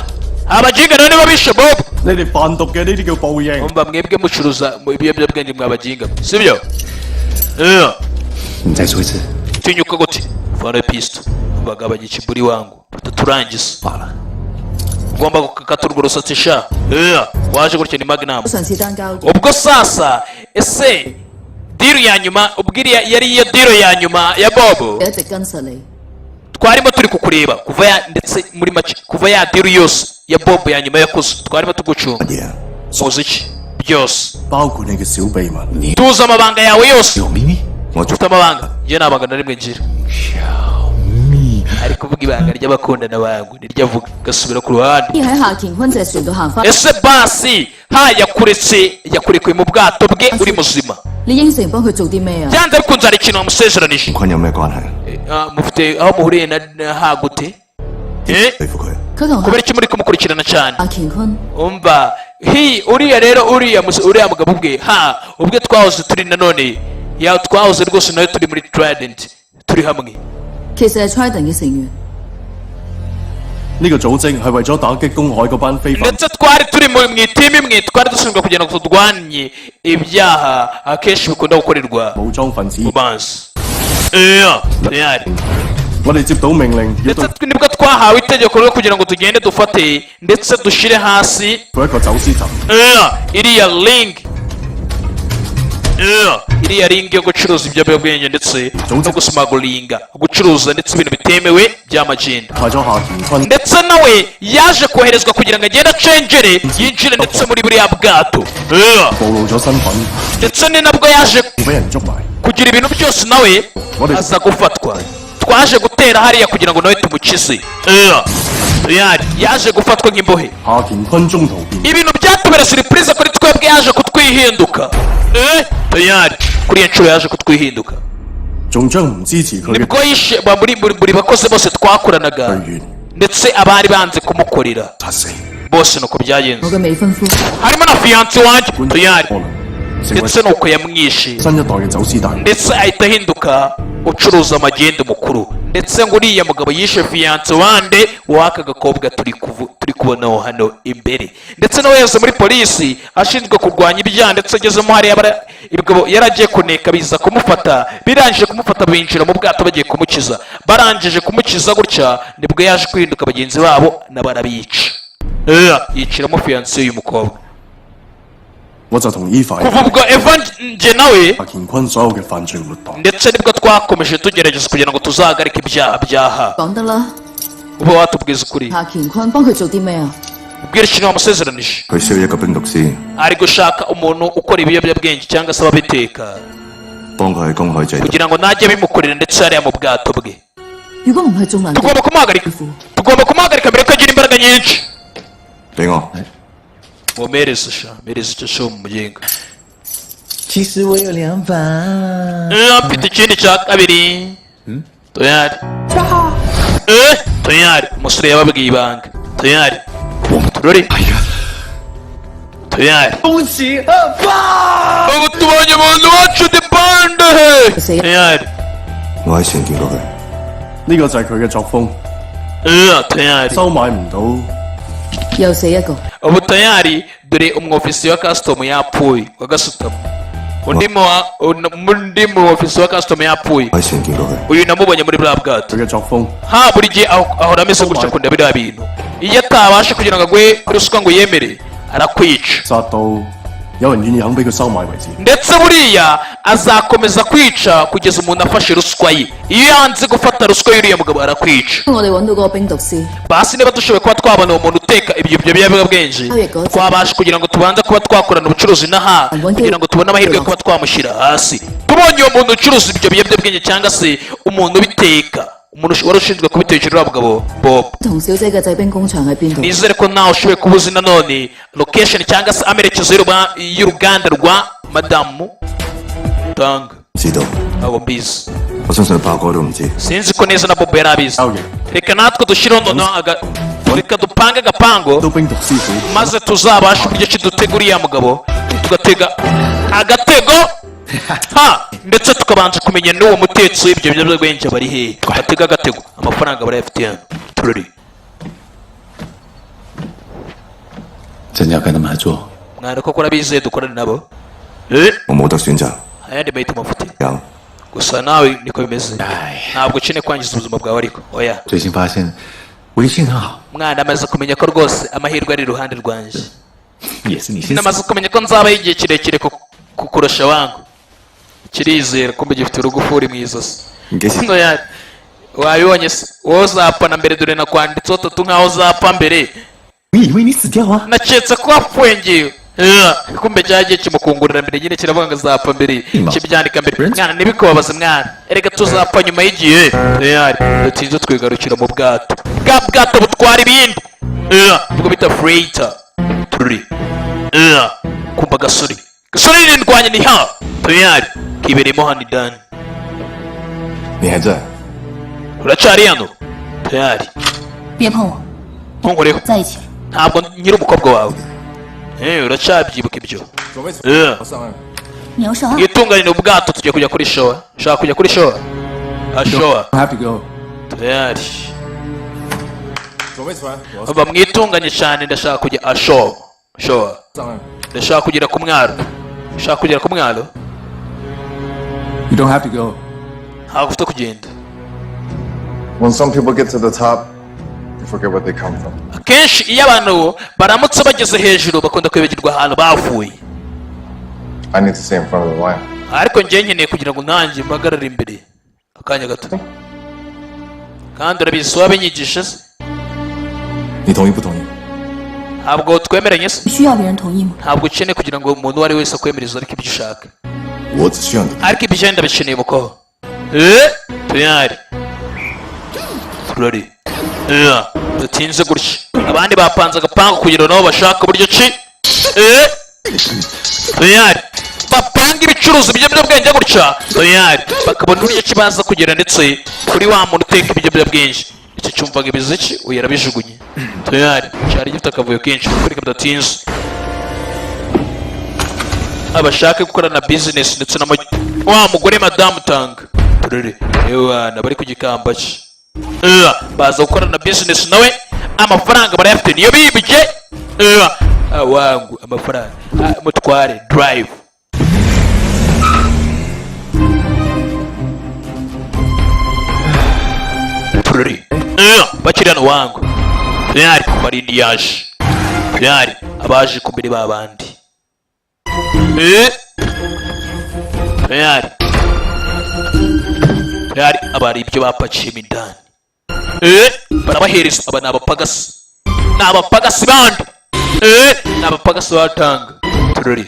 abajinga none babishe Bob 你哋販毒嘅呢啲叫報應。 umva mwebwe mucuruza ibiyobyabwenge mwabajinga sibyo 唔使水字。 tinyuka gute fana pisto bagabanya ikiburi wangu turangiza ugomba gukata urwo rusatsi sha waje gutya ni magnum 上次單交 ubwo sasa ese deal ya nyuma ubwiriya yari iyo deal ya nyuma ya Bob 一直跟實你， twarimo turi kukureba kuva ya ndetse muri make kuva ya deal yose ya Bob ya nyuma yakoze twarimo tugucunga muziki byose 包括你嘅小秘密。 tuzi amabanga yawe yose 小秘密？ ufite amabanga njye nta banga na rimwe ngira ari kuvuga ibanga ry'abakundana bangu niryo avuga gasubira ku ruhande 喺夏乾坤隻船度行翻， ese basi yakurekuye mu bwato bwe uri muzima 你應承幫佢做啲咩啊？ byanze bikunze hari ikintu wamusezeranije 坤有咩關係？ mufite aho muhuriye na hagute 對付佢。 佢同 kubera iki muri kumukurikirana cyane 夏乾坤 umva uriya rero uriya mugabo ubwe ubwe twahoze turi nanone twahoze rwose nawe turi muri Trident turi hamwe 其實係 Trident 嘅成員。 呢個組織係為咗打擊公海嗰班非法。 ndetse twari turi mu itimu imwe twari dushinzwe kugira ngo turwanye ibyaha akenshi bikunda gukorerwa 武裝分子。 mu mazi 我哋接到命令，要 ndetse 對 nibwo twahawe itegeko ryo kugira ngo tugende dufate ndetse dushyire hasi 一個走私集。 iriya ring yo gucuruza ibiyobyabwenge ndetse no gusimaguringa gucuruza ndetse ibintu bitemewe by'amagenda 派咗夏乾坤 ndetse nawe yaje koherezwa kugira ngo agende acengere yinjire ndetse muri buriya bwato 暴露咗身份， ndetse ni nabwo yaje 要俾人捉埋。 kugira ibintu byose nawe aza gufatwa twaje gutera hariya kugira ngo nawe tumukize yaje gufatwa nk'imbohe 夏乾坤中途變， ibintu byatubera surprise kuri twebwe yaje kutwihinduka kuri iyo nshuro yaje kutwihinduka 仲將唔支持佢嘅 nibwo yishe buri bakozi bose twakoranaga 隊員 ndetse abari banze kumukorera 殺死。 bose nuko 我 byagenze 嘅未婚夫 harimo na fiyanse wanjye 可能成為 ndetse nuko yamwishe 新一代嘅走私大。 ndetse ahita ahinduka ucuruza amagenda mukuru ndetse ngo uriya mugabo yishe fiyanse wande w'aka gakobwa turi kubonaho hano imbere ndetse nawe yose muri polisi ashinzwe kurwanya ibyaha ndetse agezemo hariya yaragiye kuneka biza kumufata birangije kumufata binjira mu bwato bagiye kumukiza barangije kumukiza gutya nibwo yaje kwihinduka bagenzi babo nabarabica yiciramo fiyanse y'uyu mukobwa 我就同依法 kuva ubwo Eva nje nawe 夏乾坤所有嘅犯罪活動。 ndetse nibwo twakomeje tugerageza kugira ngo tuzahagarike ibyaha byaha 講得啦， uba watubwiza ukuri 夏乾坤幫佢做啲咩啊？ ubwira ikintu wamusezeranije 佢需要一個冰毒師， ari gushaka umuntu ukora ibiyobyabwenge cyangwa se ababiteka 幫佢喺公海製毒。 kugira ngo najye bimukorera ndetse hariya mu bwato bwe 如果唔係仲能 tugomba kumuhagarika mbere ko agira imbaraga nyinshi 俾我。 mumereze icyo show mu mugenga 其实我有2把。 mfite ikindi cya kabiri toyari toyari umusore yababwiye ibanga toyari turore toyari 恭喜2把！ ubu tubonye umuntu wacu de bande toyari 我喺船見過佢。呢個就係佢嘅作風， toyari 收買唔到。 又死一個， ubu tayari dore umwofisi wa custom yapfuye wa gasutamo undi mu ofisi wa custom yapfuye 我喺船見過佢。 uyu namubonye muri buriya bwato 佢嘅作風 buri gihe ahora ameze gutya akunda biriya bintu iyo atabasha kugira ngo agwe ruswa ngo yemere arakwica 殺到有人願意肯俾佢收買為止。 ndetse buriya azakomeza kwica kugeza umuntu afashe ruswa ye. Iyo yanze gufata ruswa y'uriya mugabo arakwica. 我哋揾到嗰個冰毒師， basi niba dushoboye kuba twabona uwo muntu uteka ibyo biyobyabwenge twabasha kugira ngo tubanze kuba twakorana ubucuruzi n'aha kugira ngo tubone amahirwe yo kuba twamushyira hasi. Tubonye uwo muntu ucuruza ibyo biyobyabwenge cyangwa se umuntu ubiteka, umuntu wari ushinzwe kubitekera uriya mugabo Bob, 同小姐嘅製冰工場喺邊度？ nizere ko nawe ushoboye kuba uzi nanone location cyangwa se amerekezo y'uruganda rwa madamu Tang. 知道， ntabwo mbizi, 我相信爆哥都唔知。 sinzi ko neza na Bob yari abizi. reka natwe dushyireho noneho reka dupange agapango 都冰毒師傅， maze tuzabashe uburyo ki dutega uriya mugabo tugatega agatego ha, ndetse tukabanza kumenya n'uwo mutetsi w'ibyo biyobyabwenge bari hehe. batega agatego, amafaranga barayafite hano turori. 真要跟他们合作？ mwana koko urabizeye dukorane nabo? 我冇得選擇， ayandi mahitamo mfite 有 gusa nawe niko bimeze. ntabwo ukeneye kwangiza ubuzima bwawe ariko oya. 最近发现微信很好， mwana amaze kumenya ko rwose amahirwe ari iruhande rwanjye. 也是你先。 namaze kumenya ko nzabaho igihe kirekire kukurusha wangu. kirizera kumbe gifite urugufuri mu izosi. 唔幾時？ no yari wabibonye se, wowe uzapfa na mbere dore nakwanditseho tatu nkaho uzapfa mbere. 我以为你死掉啊！ naketse ko wapfuye ngewe. kumbe cyagiye kimukungurira mbere nyine kiravuga ngo azapfa mbere kibyandika mbere. mwana ntibikubabaze mwana, erega tuzapfa nyuma y'igihe. yari dutinze twigarukira mu bwato, bwa bwato butwara ibindi ubwo bita freighter turi. kumva gasore nindwanye ni ha yari kibereyemo hano idani. 你还在？ uracyari hano yari 別碰我， ntunkoreho 在一起了。 ntabwo nyiri umukobwa wawe. uracyabyibuka ibyo. 你要上岸？ itunganira ubwato tugiye kujya kuri showa. ushaka kujya kuri showa? showa I'm happy go。 tayari baba mwitunganye cyane. ndashaka kujya ashowa. showa ndashaka kugera ku mwaro. ushaka kugera ku mwaro? You don't have to go。 ntabwo ufite kugenda. When some people get to the top, they forget where they come from. akenshi iyo abantu baramutse bageze hejuru bakunda kwibagirwa ahantu bavuye. I need to stay in front of the line. ariko njye nkeneye kugira ngo nanjye mpagarare imbere akanya gato. kandi urabizi wabinyigisha se? 你同意不同意？ ntabwo twemeranye se? 需要别人同意吗？ ntabwo ukeneye kugira ngo umuntu uwo ari wese akwemereze ariko ibyo ushaka. 我只需要你。 ariko ibyo ndabikeneye muko. tuyari turari. dutinze gutya abandi bapanze agapangu kugira nabo bashaka uburyo ki tuyari bapanga ibicuruzi by'ibiyobyabwenge gutya tuyari bakabona uburyo ki baza kugera ndetse kuri wa muntu uteka ibiyobyabwenge. icyo cyumvaga ibiziki uyu yarabijugunye. tuyari cyari gifite akavuyo kenshi kuri bidatinze. abashaka gukorana business ndetse na wa mugore madamu Tanga turere ewana bari ku gikamba cye. baza gukorana business nawe amafaranga barayafite niyo bibye. wangu amafaranga mutware drive. turere bakiri hano wangu yari kumarindi yaje yari abaje ku mbere babandi. yari abari ibyo bapakiyemo indani. barabahereza. aba ni abapagasi. ni abapagasi bandi. ni abapagasi batanga turori.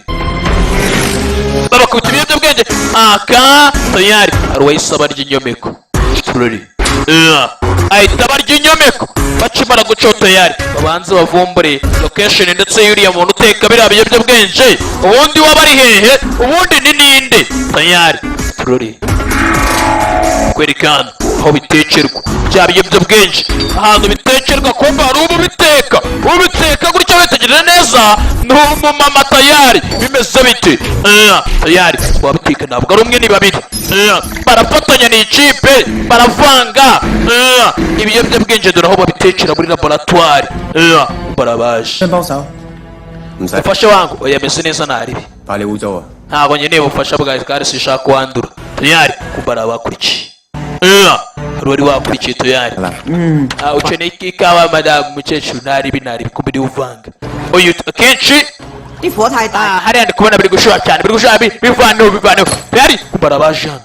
babakubita ibiyobyabwenge aka tayari hari uwayisaba ry'inyomeko turori. ahita barya inyomeko. bakimara gucota yari babanze bavumbure location ndetse y'uriya muntu uteka biriya biyobyabwenge. ubundi waba ari hehe? ubundi ni ninde? tayari turori kwerekana aho bitekerwa bya biyobyabwenge. ahantu bitekerwa kumva hari ubiteka gutya witegereza neza ni umumama tayari. bimeze bite? tayari wabiteka ntabwo ari umwe ni babiri. barafatanya ni ikipe baravanga ibiyobyabwenge. dore aho babitekera muri laboratwari. barabaje. 帮手， ufashe wangu oya meze neza ntaribi. 把你污糟啊！ ntabwo nkeneye ubufasha bwawe kandi sinshaka kuwandura. tayari kubara bakurikiye. hari wari wakurikiye tayari. ukeneye ikawa madamu mukecuru ntaribi kumbe uvanga. uyu akenshi 啲火太大。 hariya ndi kubona biri gushuha cyane biri gushuha bivanaho tayari barabaje hano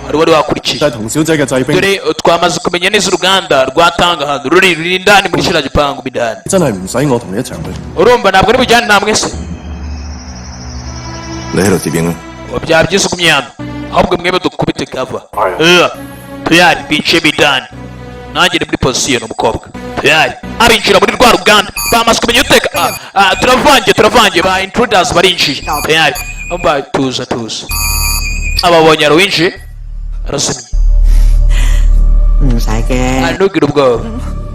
hari wari wakurikiye 就係同小姐嘅製冰， dore twamaze kumenya neza uruganda rwatanga hano ruri indani muri kiriya gipangu bidani 真係唔使我同你一齊去。 urumva ntabwo ari bujyane namwe se 你喺度接應啦。 byaba byiza ugumye hano ahubwo mwebe dukubite kava tayari bice bidani nanjye ni muri pozisiyo n'umukobwa tayari abinjira muri rwa ruganda bamaze kumenya uteka turavangiye ba intruders barinjiye tayari mba tuza ababonye arwinjiye arasemye 唔使嘅， ntugire ubwoba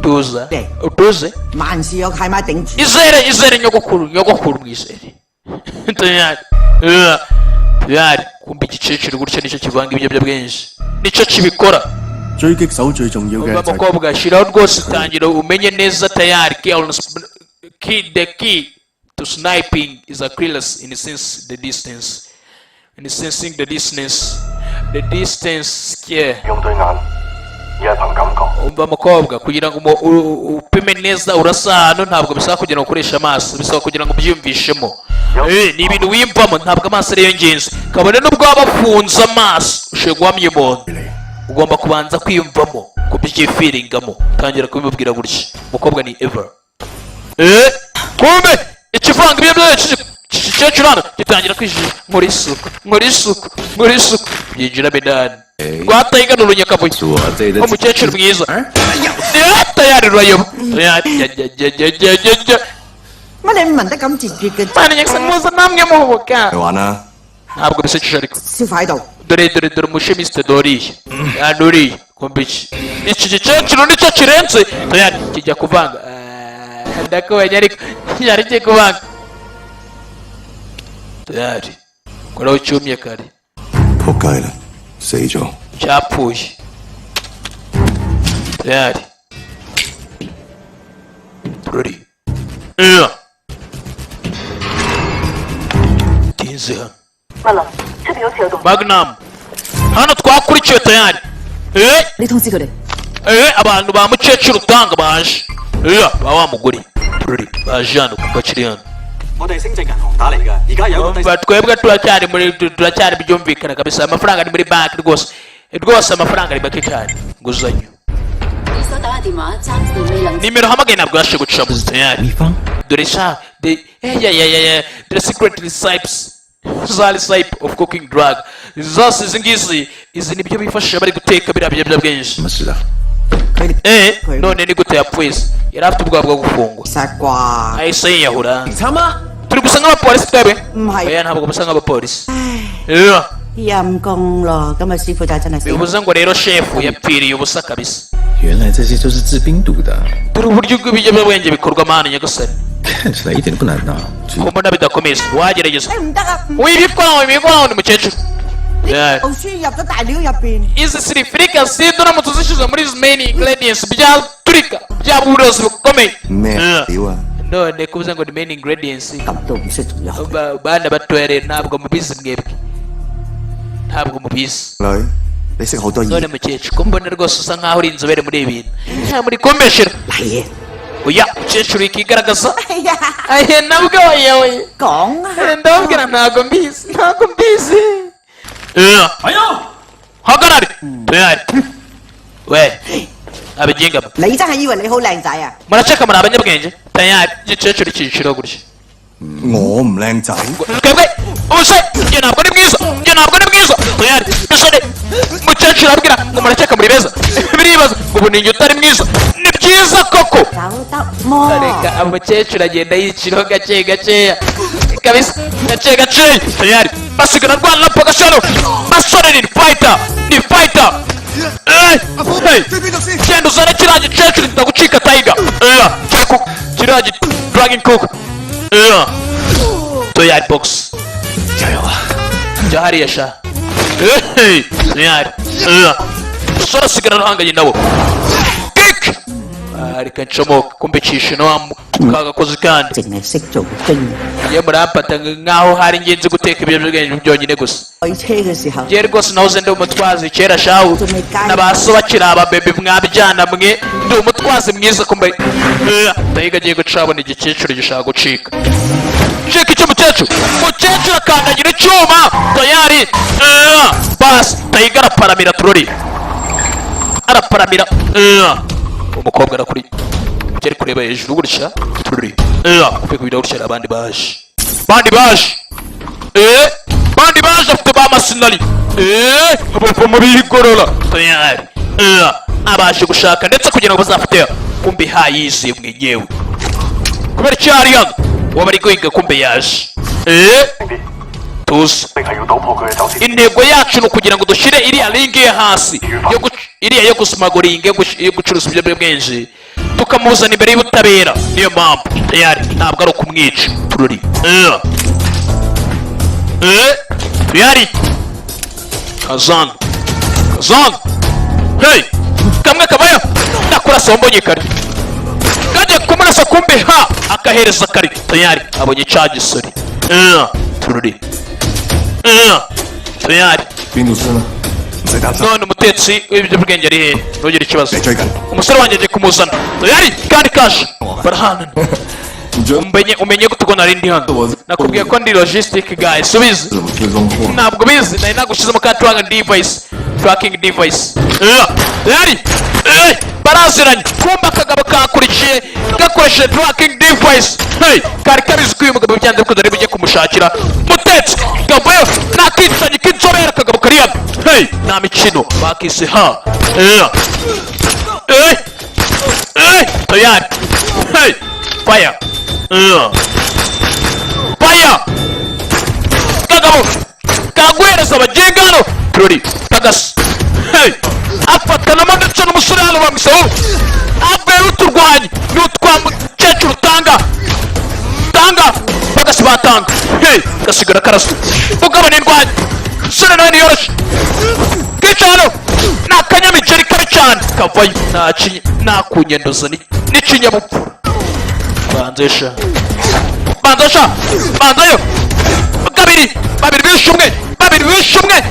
tuza utuze 萬事有契媽頂住。 izere nyogokuru mwizere tayari kumva igicecuru gutya nicyo kivanga ibiyobyabwenge nicyo kibikora 狙擊手最重要嘅 umva 就係 mukobwa shiraho rwose tangira umenye neza tayari the key to sniping is a clearless in sense the distance in sensing the distance yeah 用對眼，而係憑感覺。 umva mukobwa kugira ngo upime neza urasa hano ntabwo bisaba kugira ngo ukoreshe amaso bisaba kugira ngo ubyiyumvishemo ni ibintu wiyumvamo ntabwo amaso ariyo ngenzi kabone nubwo waba afunze amaso ushobora guhamya umuntu ugomba kubanza kwiyumvamo kubyifiringamo tangira kubimubwira gutya mukobwa ni ever kumbe ikivanga ibyo byose kicecuru hano gitangira kwijijisha nkora isuku byinjira bedani rwatayiga urunyakabuye umukecuru mwiza tayari rurayoba乜你唔聞得咁直接嘅？ mwana nyakisa muza namwe muhubuka 去玩啦！ ntabwo bisekeje ariko 消化喺度。 dore umushimisite doriye yanuriye kumva iki gikecuru nicyo kirenze tayari kijya kuvanga ndakubonye ariko cyari kigiye kuvanga tayari koraho cyumye kare 仆街啦，死咗！ cyapfuye tayari turori tinze hano Magnum hano twakurikiye tayari 你通知佢哋。 abantu ba mukecuru utanga baje ba wa mugore turori baje hano kuva kiri hano 我哋係星際銀行打嚟㗎，而家有個第 twebwe turacyari byumvikana kabisa amafaranga ari muri banki rwose amafaranga ari make cyane nguzanyo 你手打嘅電話暫時未能。 nimero hamagaye ntabwo yashe guca mu tayari dore sha the secret recipes za recipe of cooking drug zose izi nibyo bifashisha bari guteka biriya biyobyabwenge 乜事啊？ none ni gute yapfuye se yari afite ubwoba bwo gufungwa 實啩？ ahise yiyahura 差嗎？ turi gusa nk'abapolisi twebwe 唔係 oya ntabwo musa nk'abapolisi 陰公咯，咁啊師傅就真係死。 bivuze ngo rero shefu yapfiriye ubusa kabisa 原来这些都是治冰毒的， dore uburyo bw'ibiyobyabwenge bikorwa amahane nyagasani 看起来一点都不难拿。 ko mbona bidakomeye wagerageza 唔得啊！ wibikoraho ni mukecuru 頭先入咗大料入邊， izi sirifirika si turamutse uzishyize muri izi main ingredients byaturika byaba uburozi bukomeye 咩料啊？ none kuvuze ngo ni main ingredients 咁都唔識仲有。 bana batoya rero ntabwo mubizi mwebwe ntabwo mubizi 女，你識好多 none 嘢， mukecuru ko mbona rwose usa nkaho uri inzobere muri ibi bintu muri kumbeshera 係嘢， oya mukecuru ikigaragaza 哎呀， ahe nabwo oya 講啊！ ndababwira ntabwo mbizi hagarare tayari we abigingamo 你真係以為你好靚仔啊？ muraceka muri abanyabwenge tayari igicecuru cyiciro gutya 我唔靚仔， twebwe ubuse njye ntabwo ari mwiza tayari musore mukecuru arabwira ngo muraceka muri beza biribaza ngo ubu ninjye utari mwiza ni byiza koko 走得麼？ reka umukecuru agenda yiciraho gakeya kabisa gakeya tayari basigara rwana po gasaro basore ni fighter genda uzane kiriya gicecuru ndagucika tayiga kiriya dragon cook tayari box 加油啊！ jya hariya sha tayari musore asigara ahanganye nabo kick reka ncomoka kumbecisha no kagakozi kandi 淨係識做兵。 ye murampata nkaho hari ingenzi guteka ibiyobyabwenge byonyine gusa 開車嘅時候， je rwose nahoze ndi umutwazi kera shawu nabaso bakiri ababebe mwabyana mwe ndi umutwazi mwiza kumbe ndahiga agiye gucabona igikecuru gishaka gucika cika icyo mukecuru akandagira icyuma tayari basi ndahiga araparamira turori araparamira umukobwa arakuri cyari kureba hejuru gutya turori kuko kubira gutya abandi baje bandi baje afite ba masinari abava mu bigorora tayari abaje gushaka ndetse kugira ngo bazafite kumbe hayize mwenyewe kubera cyari hano wabari guhiga kumbe yaje tuzi intego yacu ni ukugira ngo dushyire iriya ringi ye hasi iriya yo gusumagoringa yo gucuruza ibiyobyabwenge tukamuzana imbere y'ubutabera niyo mpamvu tayari ntabwo ari ukumwica tururi tayari kazana hey kamwe kabayo nakurasa mbonye kare kajya kumurasa kumbe akahereza kare tayari abonye cya gisori tururi tayari 邊度先啊？唔使擔心。 none umutetsi w'ibiyobyabwenge ari hehe ntugire ikibazo 你追緊。 umusore wanjye agiye kumuzana tayari kandi kaje barahanana umenye ko tugona ari ndi hano nakubwiye ko ndi logistic guy subize ntabwo bizi nari nagushizemo ka tracking device tayari baraziranye kumba akagabo kakurikiye gakoresheje tracking device kari kabizi ko uyu mugabo byanze ko dore bujye kumushakira mutetsi gabayo nakitanye k'inzobere akagabo kari hano nta mikino bakise tayari fire kagabo kaguhereza abagengano turori kagasa afatanamo ndetse n'umusore hano bamusaho avuye uturwanya n'utwamukecuru tanga bagasi batanga gasigara karasa ugabana indwanya sore nawe niyoroshye kica hano ni akanyamigeri kabi cyane kavayo nakunyendoza n'ikinyabupfura banzesha babiri bishe umwe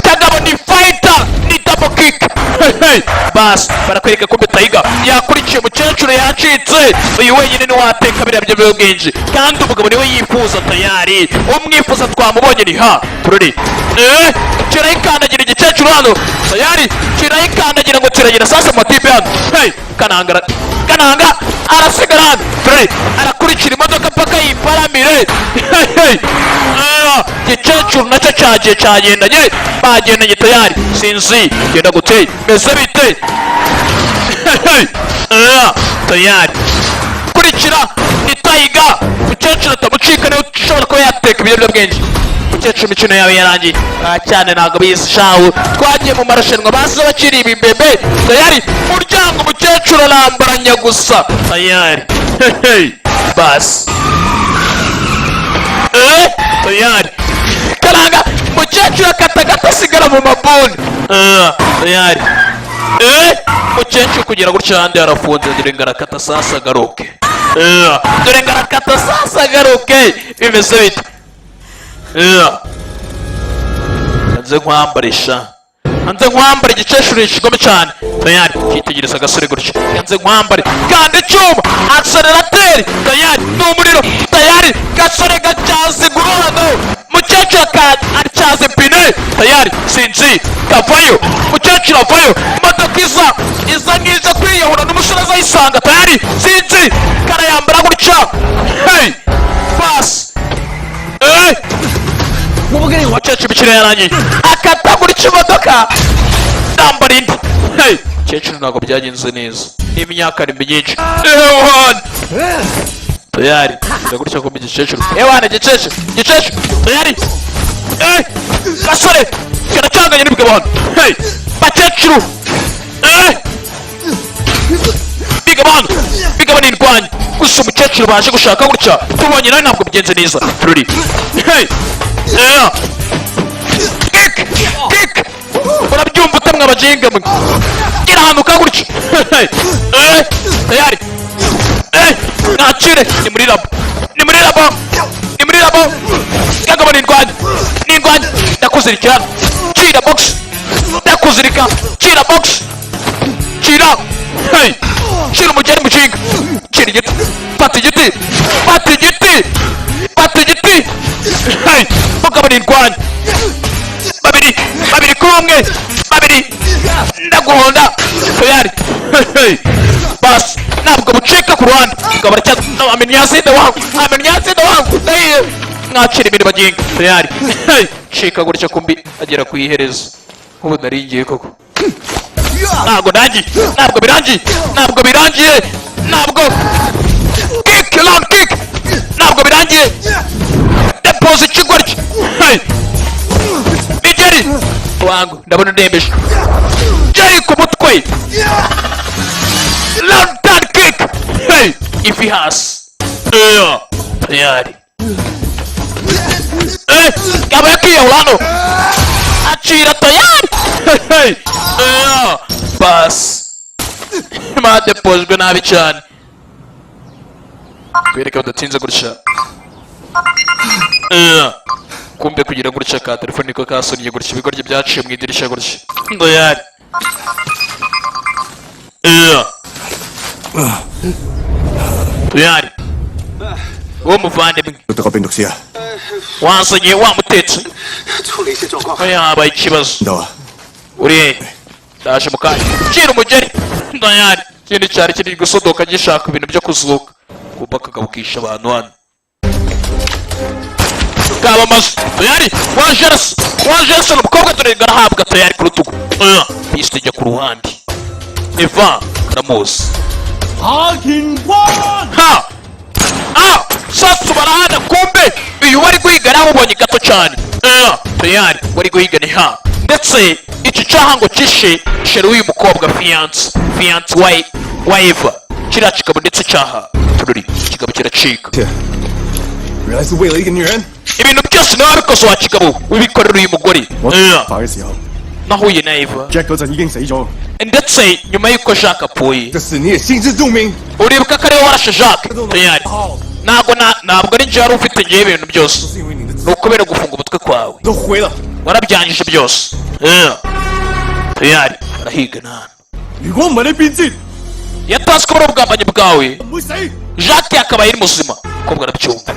kagabo ni fighter ni double kick bas barakwereka ko betayiga yakurikiye umukecuru yacitse uyu wenyine ni wateka biriya by'ubwenge kandi umugabo niwe yifuza tayari umwifuza twamubonye ni turori kirayikandagira igikecuru hano tayari kirayikandagira ngo kiragira sasa matipe hano kananga arasigara hano turori arakurikira imodoka paka yiparamire igikecuru nacyo cyagiye cyagendanye bagendanye tayari sinzi genda guteye meze bite tayari kurikira ni tayiga umukecuru atamucika niwe ushobora kuba yateka ibiyobyabwenge umukecuru imikino yawe yarangiye cyane ntabwo bizi shawu twagiye mu marushanwa baza bakiri ibibebe tayari muryango umukecuru arambaranya gusa tayari basi tayari karanga umukecuru akatagata asigara mu mabuni tayari umukecuru kugira gutya ahandi harafunze dore ngarakata sasa agaruke bimeze bite hanze nkwambara igikecuru kigome cyane tayari cyitegereza agasore gutya hanze nkwambare kandi icyuma accelerateri tayari n'umuriro tayari gasore gacyaze guruhano mukecuru acyaze ipine tayari sinzi kavayo mukecuru avayo imodoka iza ngiza kwiyahura n'umusore azayisanga tayari sinzi karayambara gutya basi umukecuru imikino yarangiye akatagurika imodoka nambara indi umukecuru ntabwo byagenze neza n'imyaka ni myinshi tayari gutya kumva igikecuru igikecuru tayari gasore karacanganye n'ibigabo hano bakecuru bigabo ni indwanya gusa umukecuru baje gushaka gutya tubonye nawe ntabwo bigenze neza tururi kik urabyumva utamwe abajenga mwe karahanuka gutya tayari nakire ni muri labo kagabo nindwanya ndakuzirikira cira box ndakuzirika cira box cira cira umugeri mushinga cira igiti fata igiti kagabo nindwanya babiri kumwe ndaguhonda tayari basi ntabwo bucika ku ruhande kagabo amenya yazinde wangu mwacira ibintu baginga tayari cika gutya kumbi agera ku iherezo ubu naringiye koko ntabwo birangiye kick ntabwo birangiye deposit ikigoryi nigeri wangu ndabona ndembeje jeri ku mutwe lantern kick ifi hasi tayari kaba yakiyahura hano acira tayari basi madepojwe nabi cyane kwereka badatinze gutya kumbe kugira gutya ka telefone ko kasoniye gutya ibigoryi byaciye mu idirishya gutya tayari tayari uwo muvandimwe wansonye wamutetse yabaye ikibazo uri ndaje mu kanya cira umugeri tayari ikindi cyari kiri gusodoka gishaka ibintu byo kuzuka kumba kagabukisha abantu hano kaba amazu tayari wajerasa umukobwa turengana ahabwa tayari ku rutugu piste ijya ku ruhande eva karamuzi sasa barahana kumbe uyu wari guhiga namubonye gato cyane tayari wari guhiga ni ndetse iki cyaha ngo kishe shere w'uyu mukobwa fiance wa eva kiriya kigabo ndetse cyaha tururi ikigabo kiracika ibintu byose nawe wabikoze wa kigabo wibikorera uyu mugore nahuye na eva ndetse nyuma y'uko Jacques apfuye uribuka ko ariwe warashe Jacques tayari ntabwo ari njye wari ufite ngewe ibintu byose ni ukubera gufunga umutwe kwawe warabyangije byose tayari arahiga nana yatanze ko ari ubugambanyi bwawe Jacques yakabaye ari muzima umukobwa arabyumva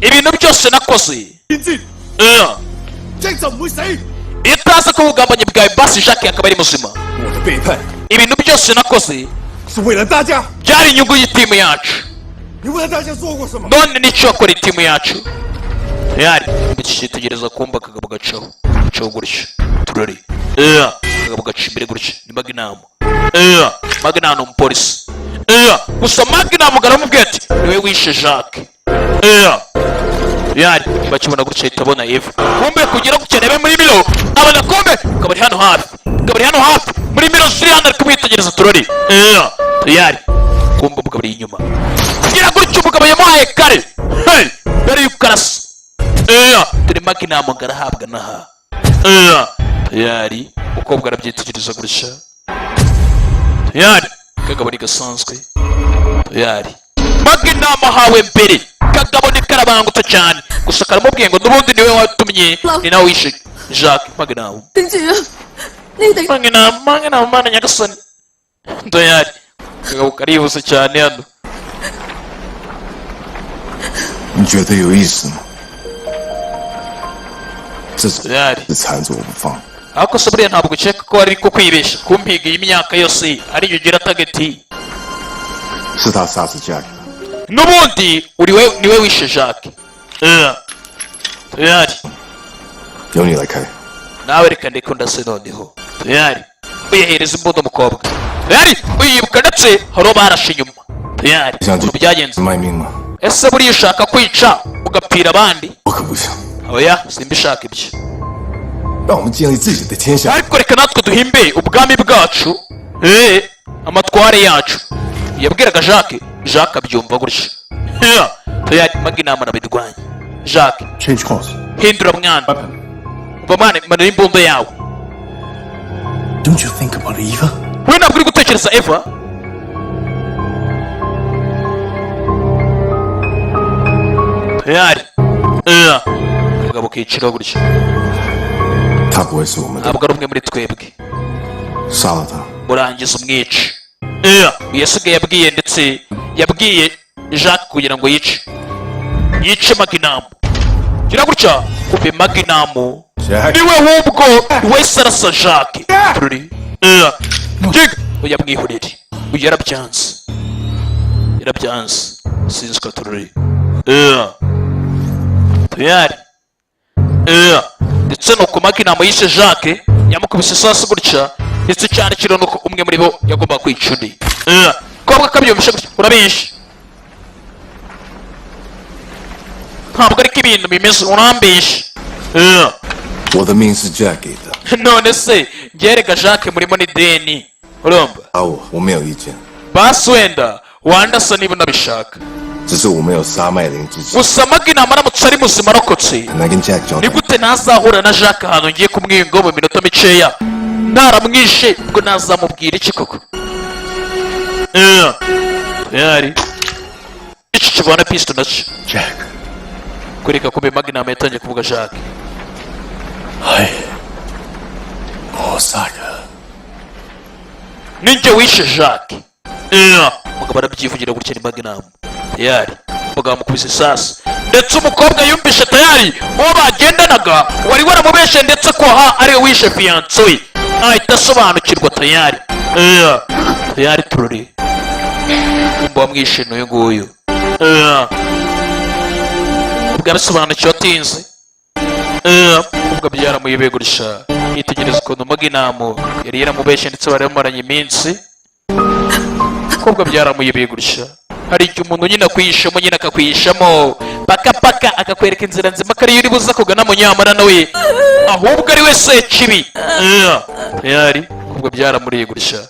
ibintu byose nakoze iyo utazi ko ubugambanyi bwawe basi Jacques yakabaye ari muzima ibintu byose nakoze byari inyungu y'itimu yacu none nicyo wakora itimu yacu tayari bakitegereza kumba kagabo gacaho gutya turari kagabo gaca imbere gutya ni Magnum ni umupolisi gusa Magnum garamubwira ati niwe wishe Jacques tayari bakibona gutya itabona Eva kumbe kugira gukenebe muri milo abana kumbe kabari hano hafi muri milo ziri hano ari kumwitegereza turari tayari kumbe bugabari inyuma kugira gutya umugabo yamuhaye kare mbere y'uko arasa turi Magnum garahabwa naha tayari umukobwa arabyitegereza gutya tayari kagabo ni gasanzwe tayari Magnum ahawe mbere kagabo ni karabangutse cyane gusa karamubwiye ngo n'ubundi niwe watumye ni nawe wishe Jacques Magnum mana nyagasani tayari kagabo karihuse cyane hano ariko se buriya ntabwo ukeka ko ari ko kwibeshya kumpiga iyi myaka yose ari yo ugira tageti n'ubundi niwe wishe Jacques tayari nawe reka ndeko ndase noneho tayari uyahereza imbunda umukobwa tayari uyibuka ndetse hari barashe inyuma tayari ukuntu byagenze ese buriya ushaka kwica ugapfira abandi oya simbishaka ibyo ariko reka natwe duhimbe ubwami bwacu amatware yacu yabwiraga Jacques abyumva gutya tayari Magnum arabirwanya Jacques hindura mwana umva mwana manura imbunda yawe Don't you think about Eva? we ntabwo uri gutekereza Eva? tayari kagabo kiciro gutya 他不会是我们的， ntabwo ari umwe muri twebwe 杀了他。 murangiza umwice yasigaye yabwiye ndetse yabwiye Jacques kugira ngo yice Magnum gira gutya kumbe Magnum niwe ahubwo wese arasa Jacques turi yamwihorere uyu yarabyanze sinzi ko turi tayari ndetse nuko Magnum yishe Jacques yamukubise isasu gutya ndetse cyane kiro nuko umwe muri bo yagomba kwica undi kobwa kabyumvishe gutya urabishe ntabwo ariko ibintu bimeze urambishe 我的命是嫁给的， none se ngerega Jacques murimo ni deni urumva 打我没有意见， basi wenda wandasa niba unabishaka 只是我没有杀麦林之前， gusa Magnum aramutse ari muzima arokotse 很难跟 Jack 交 ni 代。 gute ntazahura na Jacques ahantu ngiye kumwinga mu minota mikeya naramwishe ubwo nazamubwira iki koko tayari iki kibona pisto nacyo Jack. kureka kumbe Magnum yatangiye kuvuga Jacques 係我殺嘅。 ninjye wishe Jacques umugabo arabyivugira gutya ni Magnum tayari umugabo amukubise isasu ndetse umukobwa yumvishe tayari uwo bagendanaga wari waramubeshe ndetse ko ariwe wishe fiyanse we ahita asobanukirwa tayari tayari turore kumva wamwishe n'uyu nguyu ubwo arasobanukiwe atinze ubwo byaramuyobeye gurisha yitegereza ukuntu Magnum yari yaramubeshe ndetse bari bamaranye iminsi ubwo byaramuyobeye gurisha hari igihe umuntu nyine akwihishamo nyine akakwihishamo paka akakwereka inzira nzima ko ariyo uri buza kugana mu nyamara nawe ahubwo ari we sekibi tayari ubwo byaramuriye gurisha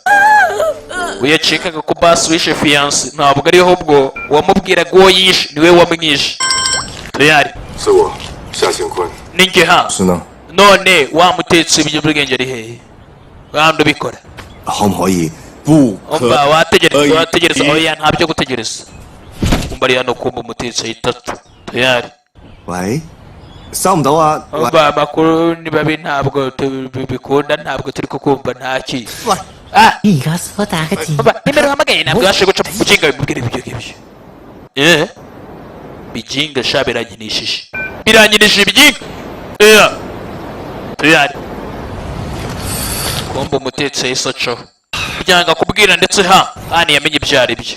uyacikaga ko basi wishe fiyanse ntabwo ariyo ahubwo wamubwiraga uwo yishe niwe wamwishe tayari 是我夏乾坤， ninjye ha 是呢， none wamutetse ibiyobyabwenge ari hehe kandi ubikora 可唔可以不可 umva wategereza oya nta byo gutegereza umva ari hano kumva umutetse itatu tayari 喂，收唔到啊？喂 umva amakuru ni babi ntabwo tubikunda ntabwo turi kukumva ntaki 喂， 而家所打嘅字， umva nimero uhamagaye ntabwo yashe guca mu bijinga bimubwira ibyo ngibyo bijinga sha biranginishije ibijinga tayari kumva umutetse yahise acaho byanga kubwira ndetse hano yamenye ibyo ari byo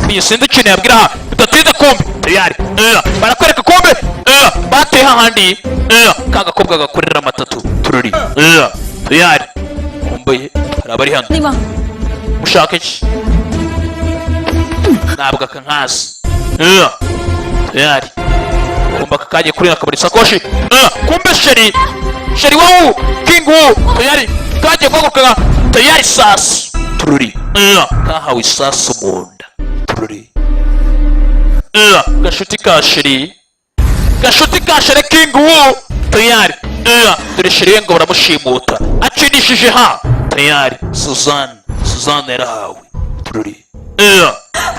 iyi sinzi ikintu yabwira bidatinda kumbe tayari barakwereka kumbe bateye hahandi ka gakobwa gakorera amatatu tururi tayari kumbuye hari abari hano 你吗？ mushaka iki ntabwo akankazi tayari kumva kakagiye kurira akabura isakoshi kumbe sheri wowe king wowe tayari kagiye kwagukaga tayari isasu tururi kahawe isasu mu nda tururi gashuti ka sheri king wowe tayari dore sheri we ngo baramushimuta akinishije tayari Suzanne yarahawe tururi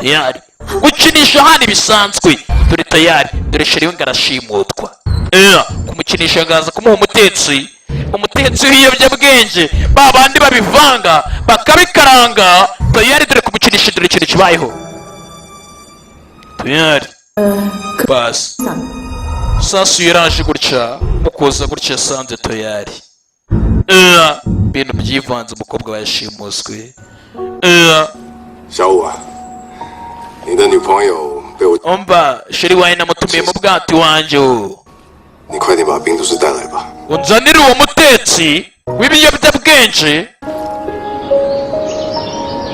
tayari gukinisha bisanzwe dore tayari dore sheri we ngo arashimutwa kumukinisha ngaza kumuha umutetsi w'ibiyobyabwenge ba bandi babivanga bakabikaranga tayari dore kumukinisha dore ikintu kibayeho tayari basi sasu yaraje gutya mukoza gutya yasanze tayari ibintu byivanze umukobwa yashimuswe 小五啊，你的女朋友被我， umva sheri wawe namutumiye mu bwato iwanjye 你快点把冰都是带来吧。 unzanire uwo mutetsi w'ibiyobyabwenge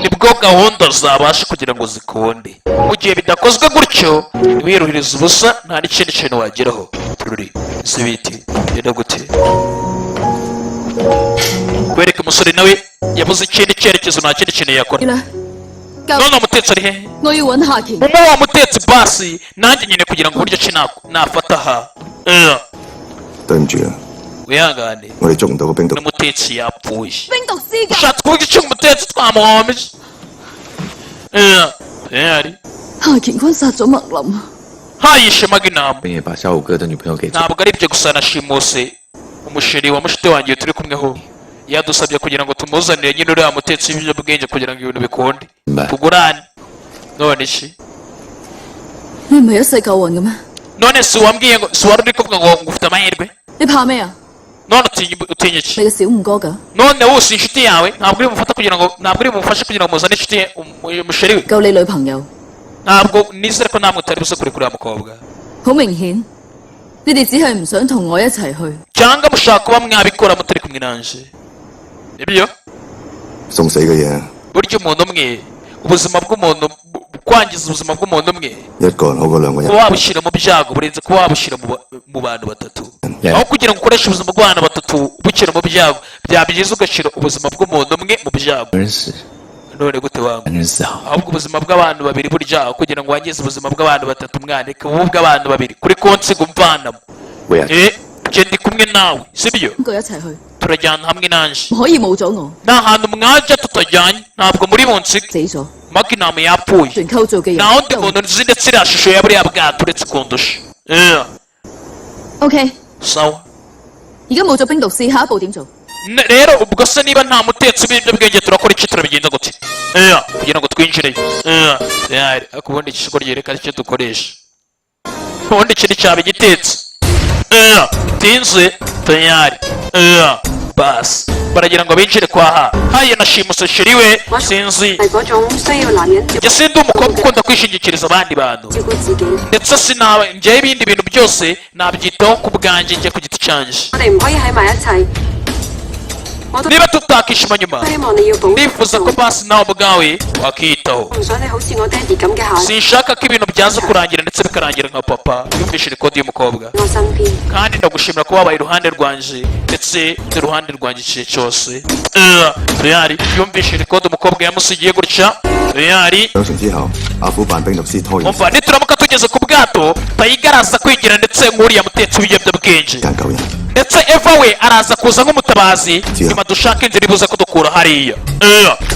nibwo gahunda zabasha kugira ngo zikunde mu gihe bidakozwe gutyo ntiwiruhirize ubusa nta n'ikindi kintu wageraho tururi zibiti genda gute kwereka umusore nawe yabuze ikindi cyerekezo nta kindi kintu yakora 你来， none umutetsi ari hehe 我要揾夏瓊。 umuha wa mutetsi basi nanjye nyine kugira ngo uburyo ki nafata 对唔住啊， wihangane 我哋捉唔到個冰毒， n'umutetsi yapfuye 冰毒師㗎， ushatse kuvuga icyo umutetsi twamuhomeje tayari 夏乾坤殺咗麥林， hayishe maginamo 半夜把小五哥的女朋友给 ntabwo ari ibyo gusa nashimuse umusheri wa mushite wanjye turi kumweho yadusabye kugira ngo tumuzanire nyine uriya mutetsi w'ibiyobyabwenge kugira ngo ibintu bikunde tugurane none shi 你唔係一世救運嘅咩？ none si wambwiye ngo si wari uri kuvuga ngo ngufite amahirwe 你怕咩啊？ none utinya iki 你嘅小五哥㗎， none wose inshuti yawe ntabwo uri bumufata kugira ngo ntabwo uri bumufashe kugira ngo muzane inshuti ye umusheri we 救你女朋友。 ntabwo nizere ko namwe utari buze kure kuri uriya mukobwa 好明顯，你哋只係唔想同我一齊去。 cyangwa mushaka kuba mwabikora mutari kumwe nanje ibyo 送死嘅嘢， burya umuntu umwe ubuzima bw'umuntu kwangiza ubuzima bw'umuntu umwe 一個人好過兩個人。 kuba wabushyira mu byago burenze kuba wabushyira mu bantu batatu aho kugira ngo ukoreshe ubuzima bw'abantu batatu bukira mu byago byaba byiza ugashyira ubuzima bw'umuntu umwe mu byago 人死， none gute wanga 男人死好。 ahubwo ubuzima bw'abantu babiri burya aho kugira ngo wangize ubuzima bw'abantu batatu mwanike wowe ubw'abantu babiri kuri konti gumvanamo 喂啊， njye ndi kumwe nawe sibyo 邊個一齊去？ turajyana hamwe nanje 唔可以冇咗我， nta hantu mwajya tutajyanye ntabwo muri bunsige 死咗， maginamo yapfuye 全構造嘅 nta wundi muntu nzi ndetse iriya shusho ya buriya bwato uretse kundusha OK， sawa 而家冇咗冰毒師，下一步點做？ rero ubwo se niba nta mutetsi w'ibiyobyabwenge turakora iki turabigenza gute kugira ngo twinjireyo ariko ubundi ikigo ryerekana icyo dukoresha ubundi ikintu cyaba igitetse tinze tayari basi baragira ngo binjire kwa haye nashimuse sheri we sinzi 係嗰種需要男人照 njye sindi umukobwa ukunda kwishingikiriza abandi bantu 顧自己。 ndetse sinaba njyewe ibindi bintu byose nabyitaho ku bwanjye njye ku giti cyanjye 我哋唔可以喺埋一齊。我都 niba tutakishima nyuma 希望你要保 ndifuza ko basi nawe ubwawe wakiyitaho 唔想你好似我爹哋咁嘅下 sinshaka ko ibintu byaza kurangira ndetse bikarangira nka papa yumvishe rekodi y'umukobwa 我身邊。 kandi ndagushimira ko wabaye iruhande rwanjye ndetse n'iruhande rwanjye igihe cyose tuyari yumvishe rekodi umukobwa yamusigiye gutya tuyari 上船之後，阿虎扮冰毒師拖完 umva nituramuka tugeze ku bwato tayigaraza kwigira ndetse nk'uriya mutetsi w'ibiyobyabwenge 間救人。 ndetse eva we araza kuza nk'umutabazi nyuma dushaka inzira ibuze kudukura hariya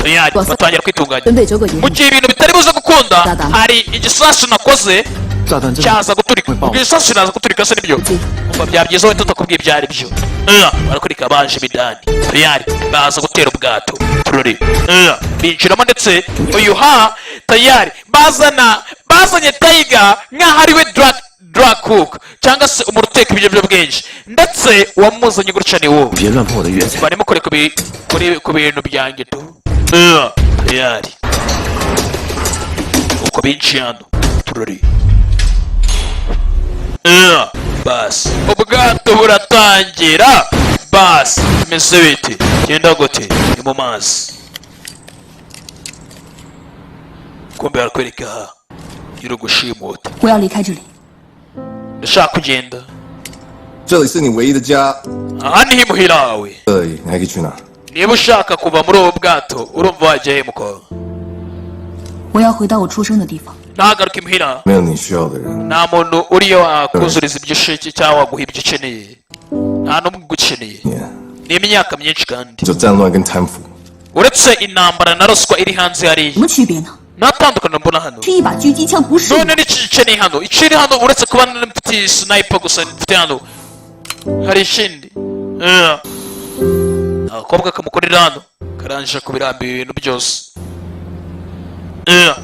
tuyari batangira kwitunganya 準備咗個 mu 嘢， gihe ibintu bitari buze gukunda Dada. hari igisasu nakoze 炸弹真的 cyaza guturika ubwo igisasu kiraza guturika se nibyo umva byaba byiza wenda tutakubwiye ibyo ari byo barakurika baje bidani tayari baza gutera ubwato turore binjiramo ndetse uyu tayari bazanye tayiga nk'aho ari we drug cook cyangwa se umuntu uteka ibiyobyabwenge ndetse uwamuzanye gutya ni wowe 别乱碰我的粤菜。 barimo kure ku bintu byanjye tu tayari uko binjiye hano turore basi ubwato buratangira basi bimeze bite genda gute ni mu mazi kumbe barakwereka iri gushimuta 我要離開這裡。 ndashaka kugenda 这里是你唯一的家， aha niho imuhira wawe 这里你还可以去哪？ niba ushaka kuva muri ubu bwato urumva wajya he mukobwa 我要回到我出生的地方。 ntagaruke imuhira 没有你需要的人， nta muntu uriyo wakuzuriza ibyo ushaka cyangwa waguha ibyo ukeneye nta n'umwe ugukeneye 你 ni imyaka myinshi kandi 就战乱跟贪腐。 uretse intambara na ruswa iri hanze hariya 什么区别呢？ nta tandukaniro mbona hano 是一把狙击枪，不是 none n'iki gikeneye hano ikiri hano uretse kuba mfite sniper gusa mfite hano hari ikindi akabokwa kamukorera hano karangije kubirambiye ibintu byose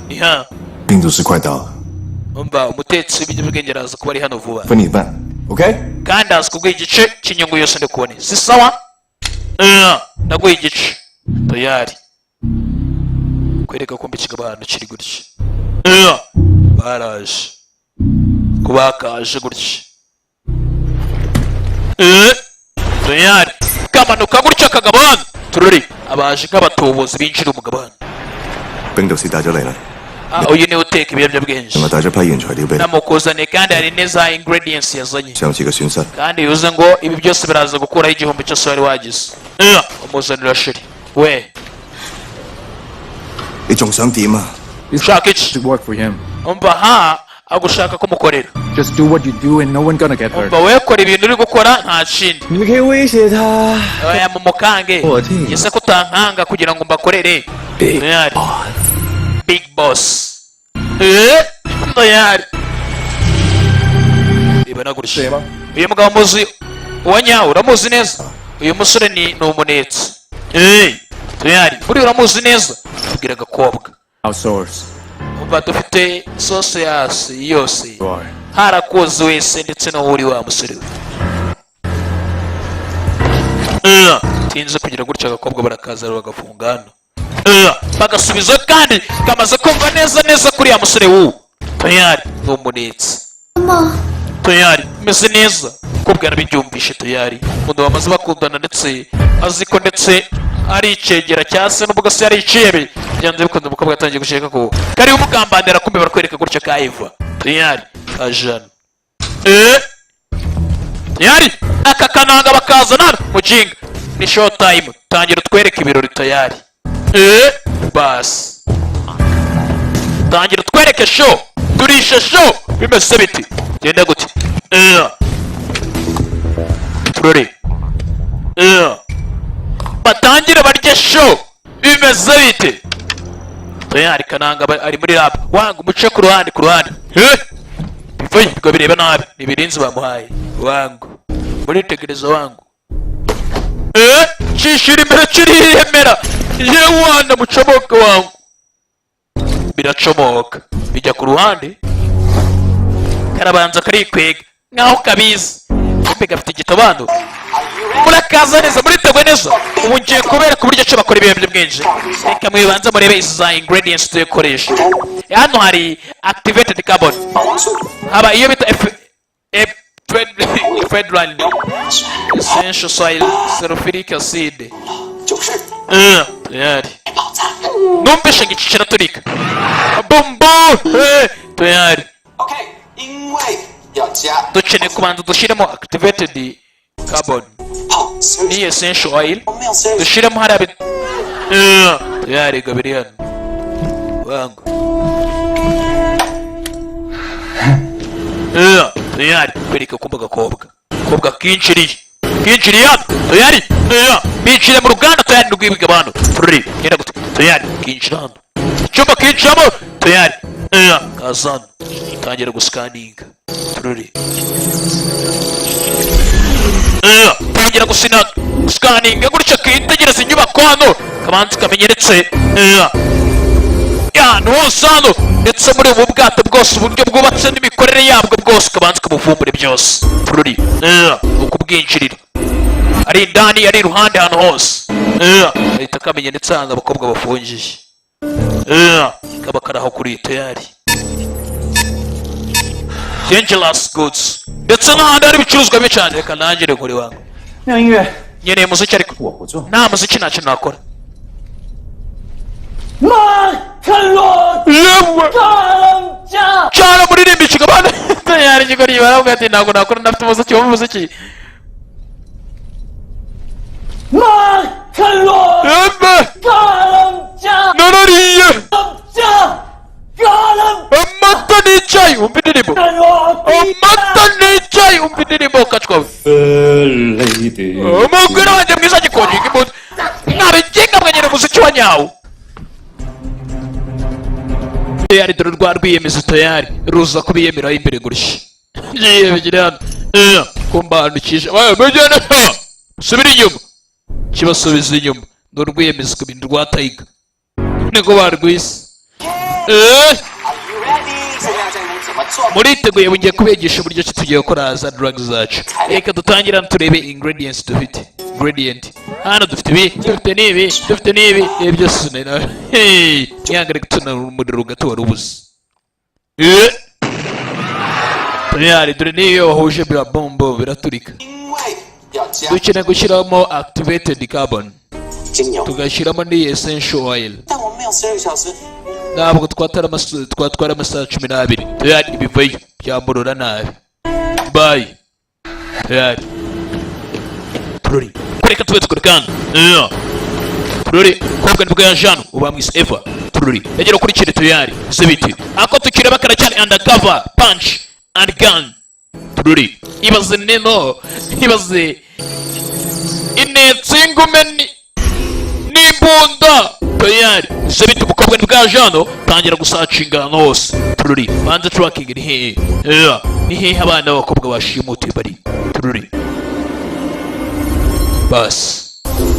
ni hano 病毒师快到了， umva umutetsi w'ibiyobyabwenge araza kuba ari hano vuba 分你一半，OK？ kandi azi kuguha igice cy'inyungu yose ndi kubona si sawa ndaguha igice tayari kwereka ko mbikigaba ahantu kiri gutya baraje kuba kaje gutya tayari kamanuka gutya kagabana tururi abaje nk'abatubuzi binjira umugabane 冰毒師帶咗嚟啦， uyu niwe uteka ibiyobyabwenge 同埋帶咗批原材料俾你。 namukuzaniye kandi hari neza ingredients yazanye 上次嘅損失， kandi yuze ngo ibi byose biraza gukuraho igihombo cyose wari wagize umuzanira sheri we 你仲想點啊？ ushaka iki To work for him. umva agushaka kumukorera. Just do what you do and no one gonna get hurt. Umva we kora ibintu uri gukora nta kindi. 你们可以威胁他。 Oya mumukange. Ese kutankanga kugira ngo mbakorere. Big boss. Tayari. Ibana gurisha. Uyu mugabo muzi uwanyawe uramuzi neza. Uyu musore ni umunetsi. Tayari. Uri uramuzi neza. Tubwira agakobwa. Our source. Umva dufite sauce yasi yose. Harakoze wese ndetse no uri wa musore we. Tinze kugira gutya agakobwa barakaza bagafungana. Bagasubiza kandi kamaze kumva neza kuri ya musore wu. Tayari n'umunetsi. Tayari meze neza. Kobwa arabibyumvishe tayari. Mundo bamaze bakundana ndetse aziko ndetse ari icegera cyase n'ubwo se ari icebe. Byanze bikunda umukobwa atangiye gushaka ko kari umugambandira kumbe barakwereka gutya ka Eva. Tayari kajana. Tayari aka kananga bakazana mujinga. Ni show time. Tangira twereke ibirori tayari. Bas. Tangira twereke show. Turisha show. Bimeze biti. Genda gute. Turore. Batangira barya show. Bimeze biti. Tayari kananga ari muri rap. Wanga umuce ku ruhande. Bivuye bireba nabi. Nibirinzi bamuhaye. Wangu. Muri tegereza wangu. Chishiri mbere kiriyemera. Yewana mucomoka wangu. Biracomoka. Bijya ku ruhande. Karabanza karikwega. Nkaho kabizi. Kumbe gafite igitobando. Murakaza neza muritegwe neza. Ubu ngiye kubera ku buryo cyo bakora ibintu byinshi. Reka mwibanza murebe iza ingredients tukoresha. Hano hari activated carbon. Haba iyo bita Federal essential soil sulfuric acid. Tayari. Numbeshe ngicicira turika. Bombo. Tayari. Okay, 因为要加 Dukeneye kubanza dushiremo activated carbon. Ni essential oil. Dushiremo harabe. Tayari gabirian. Wangu. Tayari kwereka kumba gakobwa. Kobwa kinchiri hano. Tayari. Binchire mu ruganda tayari ndugwibiga abantu. Turi. Genda gute. Tayari kinchiri hano. Cyumba kinchiramo. Tayari. Kazana. Tangira guscanninga. Turi. Tangira guscanninga gutya kitegereza inyubako hano. Kabanza kamenyeretse. Hano ndetse muri ubu bwato bwose uburyo bwubatse n'imikorere yabwo bwose kabanza kabuvumbure byose. Turi. Ukubwinjirira. Ari indani ari iruhande hano hose. Ahita kamenya ndetse hanga abakobwa bafungiye. Kaba karaho kuri tayari. Dangerous goods. Ndetse n'ahandi hari ibicuruzwa byinshi cyane. Reka nangire kuri wangu. Nyeneye muziki ariko nta muziki ntacyo nakora. Cyara muririmba ikigabane. Tayari nyigori baravuga ati ntabwo nakora ndafite umuziki w'umuziki. Nanariye amata n'icyayi umva indirimbo. Amata n'icyayi umva indirimbo kacwawe. Umugore wanjye mwiza gikonje imbunda. Nabigenga mwanyere umuziki wa nyawo. Tayari dore rwa rwiyemeza tayari ruza kubiyemeraho imbere gurisha. Ngiye bigira hano. Kumbanukije. Mujyana. Subira inyuma. Kibasubiza inyuma. Dore rwiyemeza ku bintu rwa Tiger. Nego barwise. Muriteguye bugiye kubigisha uburyo ki tugiye gukora za drugs zacu. Reka dutangira turebe ingredients dufite. Ingredient. Hano dufite ibi, dufite n'ibi, byose nena. Nyangare gutuna umuriro gato warubuze. Tayari dore niyo wahuje bya bombo biraturika. Dukeneye gushyiramo activated carbon. Tugashyiramo ni essential oil. Ntabwo twatwara amasaha 12. Tayari ibivayo byamurura nabi. Bye. Tayari. Turi. Kureka tube tukurikana. Turi. Kobwa nibwo yajano uba mwise Eva. tururi yagera kuri kiri tuyari zibiti ako tukireba karacyari undercover punch and gun tururi ibaze neno ibaze inetsingume n'imbunda tuyari zibiti umukobwa bwa jano tangira gusacinga hose tururi banze tracking ni hehe ni hehe abana b'abakobwa bashimutiye bari tururi bas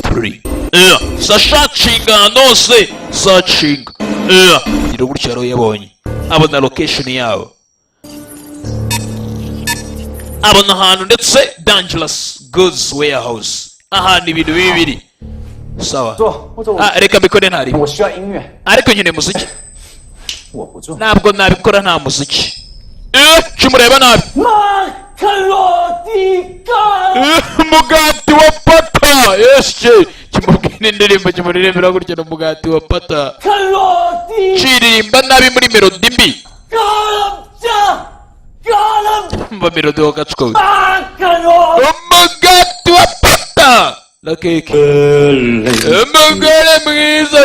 tururi sacinga hose sacinga gira gutya rero yabonye abona location yabo abona ahantu ndetse dangerous goods warehouse ahantu ibintu bibiri sawa reka mbikore ntari ariko nyine muziki ntabwo nabikora nta muziki cyumureba nabi umugati wa pata yeshe kimubwira indirimbo kimuririmbira gutya n'umugati wa pata kiririmba nabi muri melodi mbi mba melodi wa gatsiko umugati wa pata na keke umugore mwiza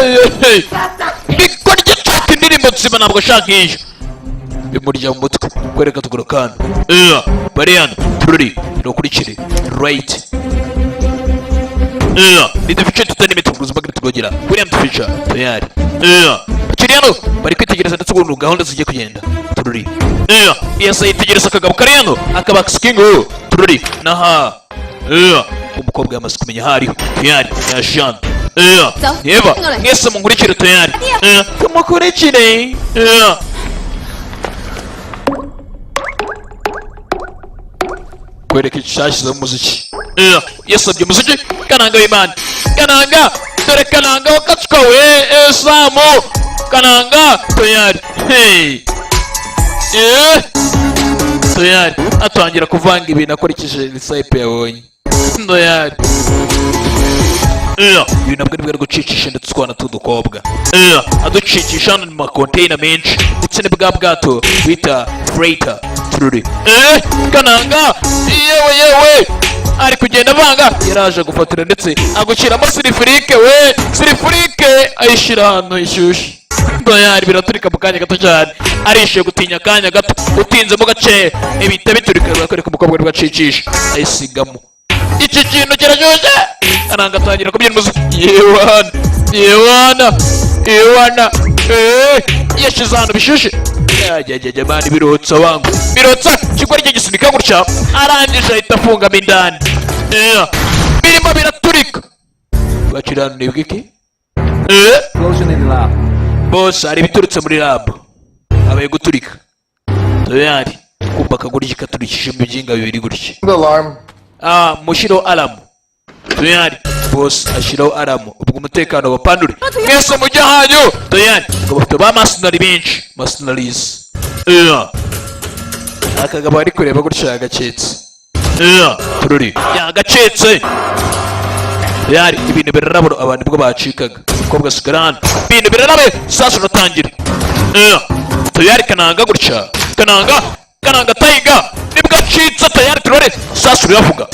bikorya cyane indirimbo nzima ntabwo ashaka iyo bimurya mu mutwe kwereka tugura kandi bariyana tururi irokurikire right ni dufice tutani mitunguzi bagire tugogera William dufica tayari kiriyano bari kwitegereza ndetse ukuntu gahunda zigiye kugenda tururi yasa yitegereza akagabo kariyano akaba skingo tururi naha umukobwa yamaze kumenya hariho tayari yashana yeba mwese munkurikire tayari tumukurikire kwereka ishashyize umuziki yasabye umuziki kananga w'imana kananga dore kananga wakatswa we samu kananga tayari tayari atangira kuvanga ibintu akurikije recipe yabonye tayari ibi nabwo nibwo ari gucicisha ndetse utwana t'udukobwa aducicisha hano mu makonteyina menshi ndetse ni bwa bwato bita freighter tururi kananga yewe ari kugenda avanga yaraje gufatira ndetse agushyiramo sirifurike we sirifurike ayishyira ahantu ishyushye tayari biraturika mu kanya gato cyane arishiye gutinya akanya gato utinzemo gace ibita biturika birakwereka umukobwa ari bwacicisha ayisigamo iki kintu kirashyushye kananga atangira kubyina umuziki yewana yashyize ahantu bishyushye yajyajya mani birotsa wangu birotsa kigwa rye gisunika gutya arangije ahita afungamo indani birimo biraturika bakirana nibwo iki bose hari ibiturutse muri lab abaye guturika tayari kumva akaguriki katurikije mu byinga bibiri gutya mushyiraho alamu tayari bose ashyiraho alamu ubwo umutekano wapandure mwese mujya hanyu tayari ubwo bafite ba masinari benshi masinarizi akagabo ari kureba gutya yagacetse tururi yagacetse tayari ibintu birarabura abantu bwo bacikaga umukobwa asigara hano ibintu birarabe sasa uratangira tayari kananga gutya kananga tayiga nibwo acitse tayari turore sasa uravuga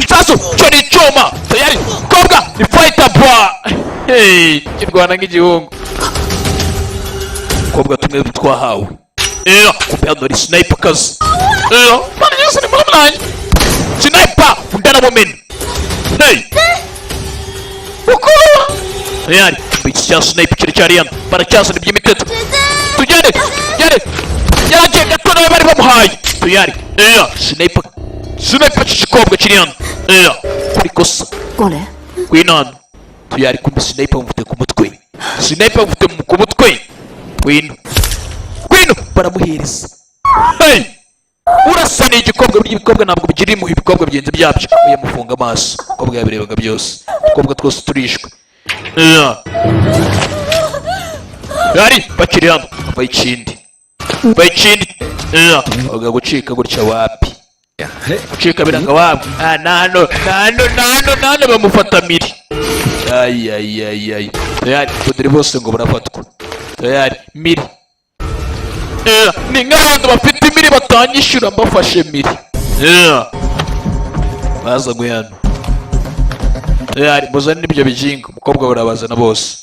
sasa cyo ni icyuma tayari kobwa ni fighter boy kirwana nk'igihungu kobwa tumwe twahawe kumbe hano ni sniper kazi mwana yose ni mwana sniper undana mumena ukuru tayari iki cya sniper kiri cyari hano baracyasana iby'imiteto tugende yaragiye gato nawe bari bamuhaye tayari sniper cy'ikobwa kiri hano kuri kosa kwinana tayari kumbe sniper mufite ku mutwe mufite ku mutwe kwino baramuhereza urasa ni igikobwa burya ibikobwa ntabwo bigira impuhwe ibikobwa bigenzi byabyo yamufunga amaso ibikobwa yabirebaga byose ibikobwa twose turishwe yari bakiri hano bayikindi baga gucika gutya wapi gucika biranga wapi nano bamufata miri tayari dore bose ngo barafatwa tayari miri ni nk'abantu bafite imiri batanyishyura mbafashe miri baza guhana tayari muzane n'ibyo bijinga umukobwa barabazana bose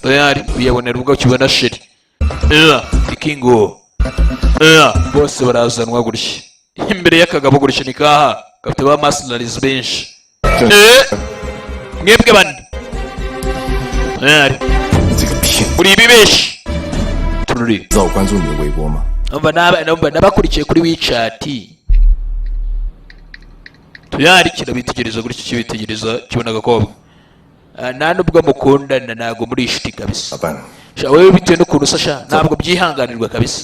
tayari uyabonera ubwo kibona sheri ikingo bose barazanwa gutya imbere y'akagabo gutya ni kaha gafite ba mercenaries benshi mwebwe bane tayari uri ibibeshi tururi 知道我关注你的微博吗？ numva nabakurikiye kuri WeChat tuyari kirabitegereza gutya kibitegereza kibona agakobwa nta nubwo mukundana ntabwo muri inshuti kabisa 老板， wewe bitewe n'ukuntu usasha ntabwo byihanganirwa kabisa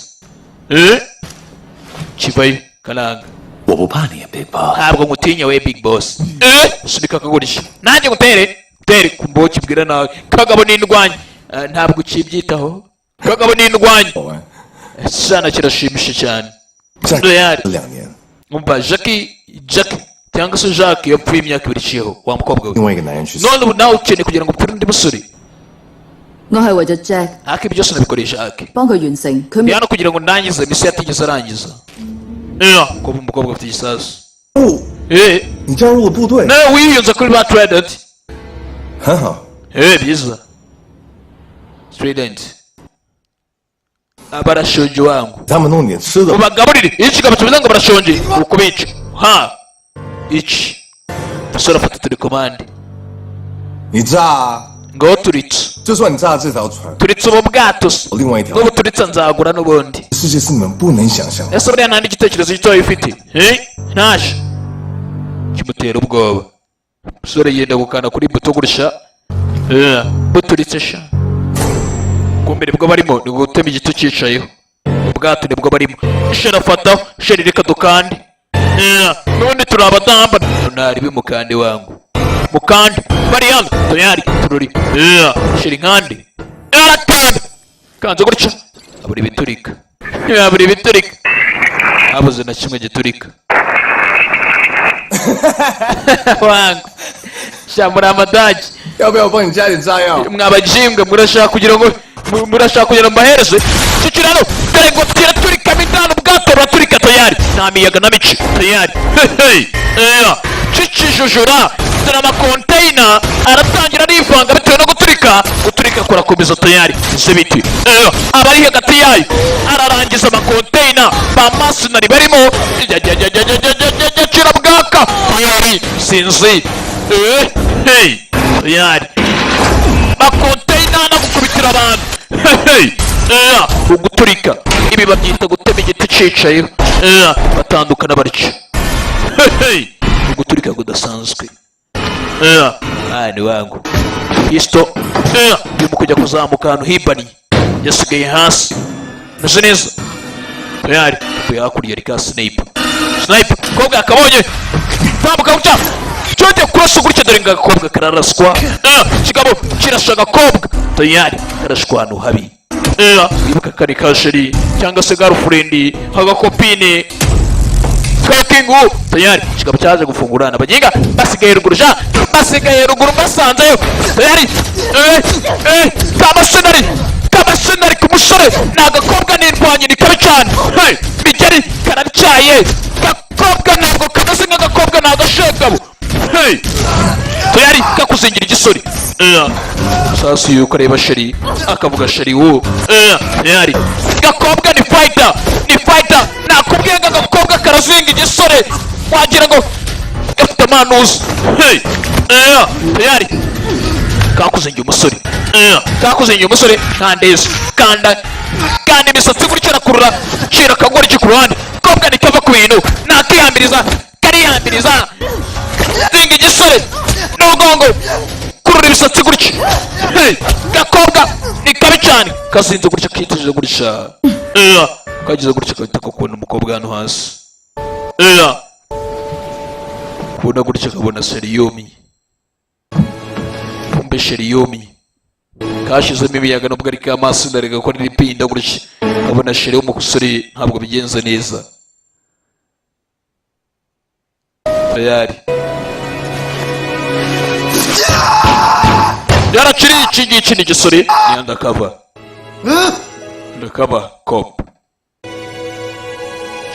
kivayo karanga 我不怕你 big boss， ntabwo ngutinya we big boss sunika akagurisha nanjye ngutere kumbo kibwira nawe kagabo n'indwanyi ntabwo ukibyitaho kagabo n'indwanyi 保安， sana kirashimisha cyane 再 tuyari 2年， umva Jackie cyangwa se Jacques yapfuye imyaka 2 iciyeho wa mukobwa we 另外一个男人去死， none ubu nawe ukeneye kugira ngo upfire undi musore 我係為咗 Jack ariko ibyo byose nabikoreye Jacques 幫佢完成佢 ni hano kugira ngo ndangize misi yatigeze arangiza kuba umukobwa afite igisasu 你加入了部队， nawe wiyunze kuri ba Trident 很好。 byiza Trident abarashonje wangu 他们弄点吃的， ubagaburire iyo kigabo kivuze ngo barashonje ukubica iki umusore afata telekomande 你炸啊！ ngaho turitse 就算你炸了这条船， turitse ubu bwato se 另外一条 n'ubu turitse nzagura n'ubundi 世界是你们不能想象的。 ese buriya nta n'igitekerezo gitoya ufite ntaje kimutera ubwoba umusore yenda gukanda kuri buto gutya buturitse sha kumbere bwo barimo ni gutema igiti cyicayeho ubwato nibwo barimo sheri afataho sheri reka dukande n'ubundi turi abadamba ntari bimukande wangu mukande bari hano tayari tururi sheri nkande arakande kanze gutya abura ibiturika abura ibiturika habuze na kimwe giturika wangu sha muri amadagi 要不要我帮你加点炸药？ mwabajimbwe murashaka kugira ngo mbahereze kikirano dore ngo tiraturika mitanu ubwato buraturika tayari nta miyaga na mici tayari kikijujura dore amakonteyina aratangira arivanga bitewe no guturika kurakomeza tayari z'ibiti abari hagati yayo ararangiza amakonteyina ba masinari barimo kirabwaka tayari sinzi tayari makonteyina no gukubitira abantu uguturika ibi babyita gutema igiti cicayeho batandukana barya uguturika kudasanzwe ni wangu isto birimo kujya kuzamuka ahantu hibaniye yasigaye hasi meze neza tayari tuye hakurya rika sniper kobwa akabonye tambuka gutya cyote kurasa gutya dore ngakobwa kararaswa kigabo kirasha agakobwa tayari karashwa ahantu habi ibuka kari kasheri cyangwa se girlfriend agakopine kakingu tayari kigabo cyaje gufungurana baginga basigaye ruguru basanzeyo tayari kamasenari kumusore nagakobwa n'indwanyi ni kabi cyane bigeri karabyaye gakobwa ntabwo kameze nk'agakobwa nagashegabo tayari kakuzingira igisore sasa iyo ukareba sheri akavuga sheri wo tayari gakobwa ni fighter nakubwiye ngo agakobwa karazinga igisore wagira ngo gafite amanuzi tayari kakuzingira umusore kandeza kanda imisatsi gutya arakurura cira akagoryi ku ruhande kobwa nikava ku bintu kariyambiriza zinga igisore n'umugongo kurura ibisatsi gutya gakobwa ni kabi cyane kazinze gutya kitije gutya kagize gutya kahita kakubona umukobwa hano hasi kubona gutya kabona seriyomi kumbe seriyomi kashizemo ibiyaga nubwo ari kamaso ndarega ko riri pinda gutya kabona sheri w'umusore ntabwo bigenze neza tayari yarakiri iki ngiki ni igisore ni undercover cop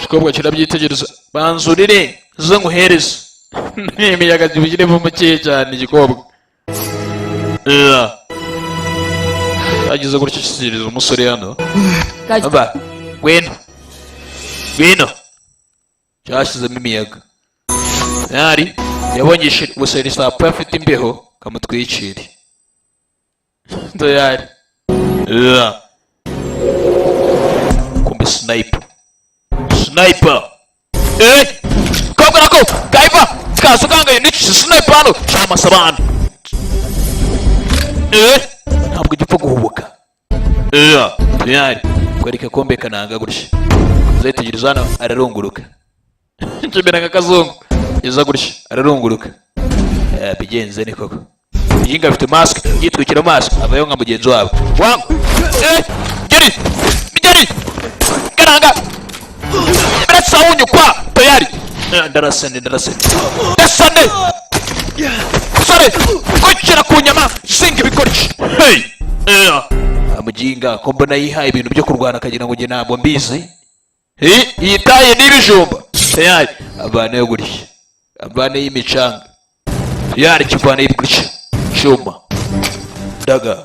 ikobwa kirabyitegereza banzurire zo nguhereze n'imiyaga zibigiremo mukeya cyane igikobwa Yagize gutya kisiriza umusore hano. 繼續 Aba, Gweno. Cyashyizemo imiyaga. Yari yabonye umusore sapo afite imbeho kamutwikire. Tayari. Kumbe sniper. Kobwa nako kaiva kasukangaye ni sniper hano chamasabana. Ntabwo gipfa guhubuka. Tayari. Kwereka kombe kananga gutya. Zayitegereza hano ararunguruka. Njemera nk'akazungu. Yeza gutya ararunguruka. Bigenze ni koko. Yinga afite mask yitwikira mask abayo nka mugenzi wabo. Wangu. Geri. Karanga. Berasa unyu kwa tayari. Ndarasende. Dasane. Sare. Kuchira kunyama singi bikorchi. Hey. Amujinga ko mbona yihaye ibintu byo kurwana kagira ngo nge ntabwo mbizi. Yitaye n'ibijumba. Tayari. Abana yo gutya. Abana y'imicanga. Tayari kivana y'ibigutya. Chuma. Daga.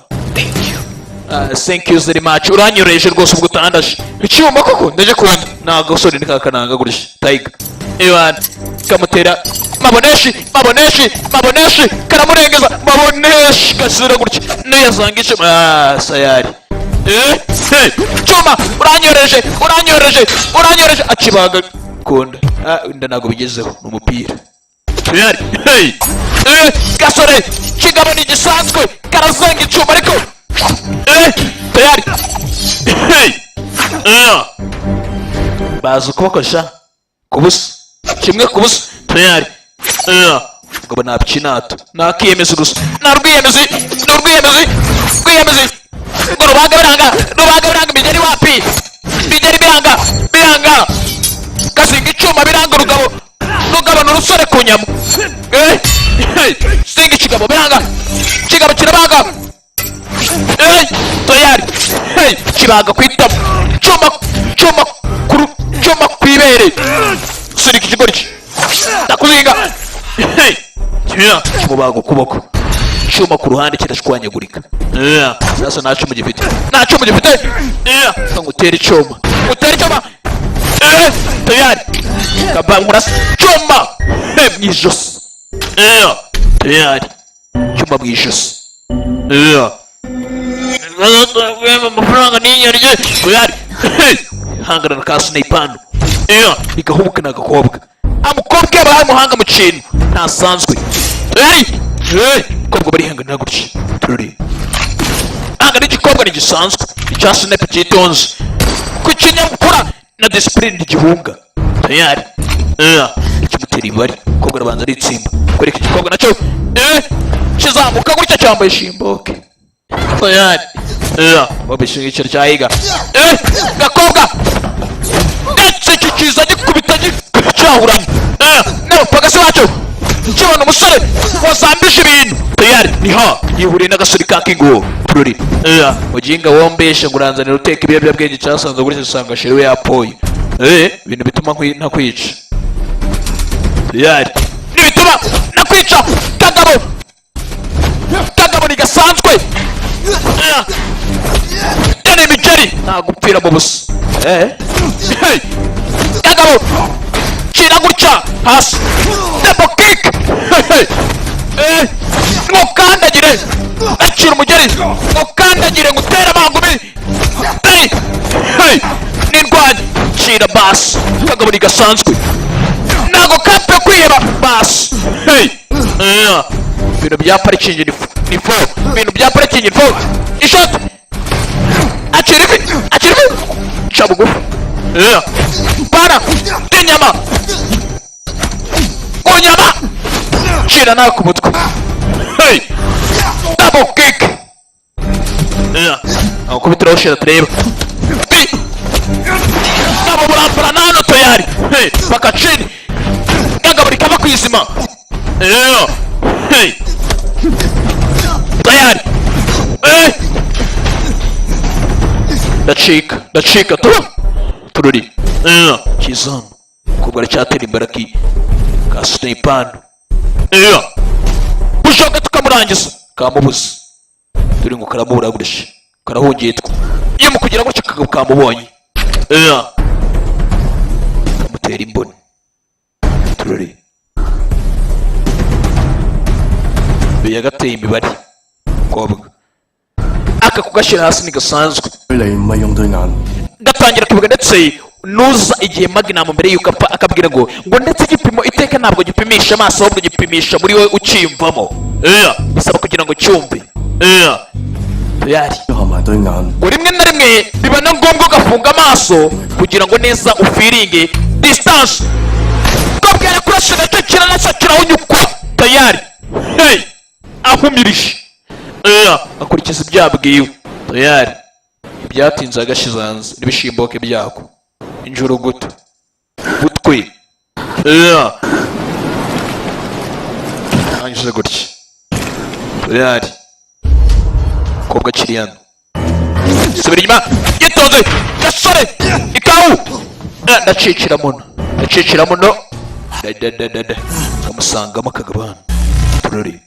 Thank you very much. Uranyoreje rwose ubwo utandashe. Icyuma koko ndaje kubona. Nago sori nikakananga gutya. Tiger. Ewan kamutera maboneshi karamurengeza maboneshi gasura gutya. Niyazangishe sayari. Chuma uranyoreje acibaga konda. Inda nago bigezeho n'umupira. Tayari. Gasore kigabo ni gisanzwe karazanga icuma ariko tayari. Bazi ukubakosha kubusa kimwe kubusa. Tayari. Ngabo napchinato nakiyemeza gusa narwiyemezi ngo rubaga bigeri wapi bigeri biranga kazinga icuma biranga rugabo n'urusore ku nyama. Singa ikigabo biranga kigabo kirabaga. Tayari. Kibaga kwitamo cuma kwibere sirika ikigori ndakuzinga. Kimubaga ukuboko cuma ku ruhande kirashwanyagurika. Sasa nta cuma gifite ngutere icuma tayari kabangurasa cuma mwijosi. Tayari cuma mwijosi. Amafaranga ninyarye tayari. Hangana na kasnipano. Igahubuka n'agakobwa. Amukobwa yabaye muhanga mu kintu ntasanzwe. Tayari. Kobwa bari hangana gutya. Turi. Hangana igikobwa nigisanzwe. Icyasnepe cyitonze. Kukinyamukura na discipline igihunga. Tayari. Ikimutera ibari. Kobwa arabanza aritsimba. Kwereka igikobwa nacyo. Kizamuka gutya cyambaye shimboke. Tayari. Wabishinga icyari cyahiga. Gakobwa. Ndetse kikiza gikubita cyahurana. N'abapagasi bacu. Kibona umusore wazambije ibintu. Tayari. Niha yihuriye n'agasuri ka kingo. Tururi. Ujinga wombeshe nguranzanira uteka ibiyobyabwenge cyasanze gutya usanga shiriwe yapoye. Ibintu bituma ntakwica. Tayari. Nibituma nakwica kagabo ni gasanzwe. Tene mijeri nagupfira mu busa. Kagabo kira gutya hasi double kick. Ngukandagire akira umugeri ngukandagire ngutera amagumi. Nindwanye kira basi kagabo ni gasanzwe nago kapfe kwiheba basi. Ibintu bya parikingi ni fo. Ibintu bya parikingi ni fo. Ishoti akirifi chabugufu. Para inyama kunyama kira nawe ku mutwe. Double kick. Akubitira ushira tureba. Nabo burambura nano tayari. Paka chini kagaburi kaba kwizima. Tayari. Ndacika tururi. Kizano kubwa cyatera imbaraki ka snipano. Bushoka tukamurangiza kamubuza turi ngo karamubura gurisha karahungitwa iyo mu kugira gutyo kagabo kamubonye kamutera imboni turore yagateye imibare kobwa aka kugashyira hasi ntigasanzwe gatangira kubiga ndetse nuza igihe Magnum mbere yuko apfa akabwira ngo ndetse igipimo iteka ntabwo gipimisha amaso ahubwo gipimisha muri wowe ucyimvamo bisaba kugira ngo cyumve yari rimwe na rimwe biba na ngombwa ugafunga amaso kugira ngo neza ufiringe distance ukabwira kurasha gato kiranasa kirawunyukwa tayari ahumirije akurikiza ibyabwiwe tayari ibyatinze agashize hanze n'ibishimboke byako injurugutu utwe angize gutya tayari kobwa kiriyano subira inyuma yitonze gasore ikawu ndacicira muno kamusangamo akagabana turori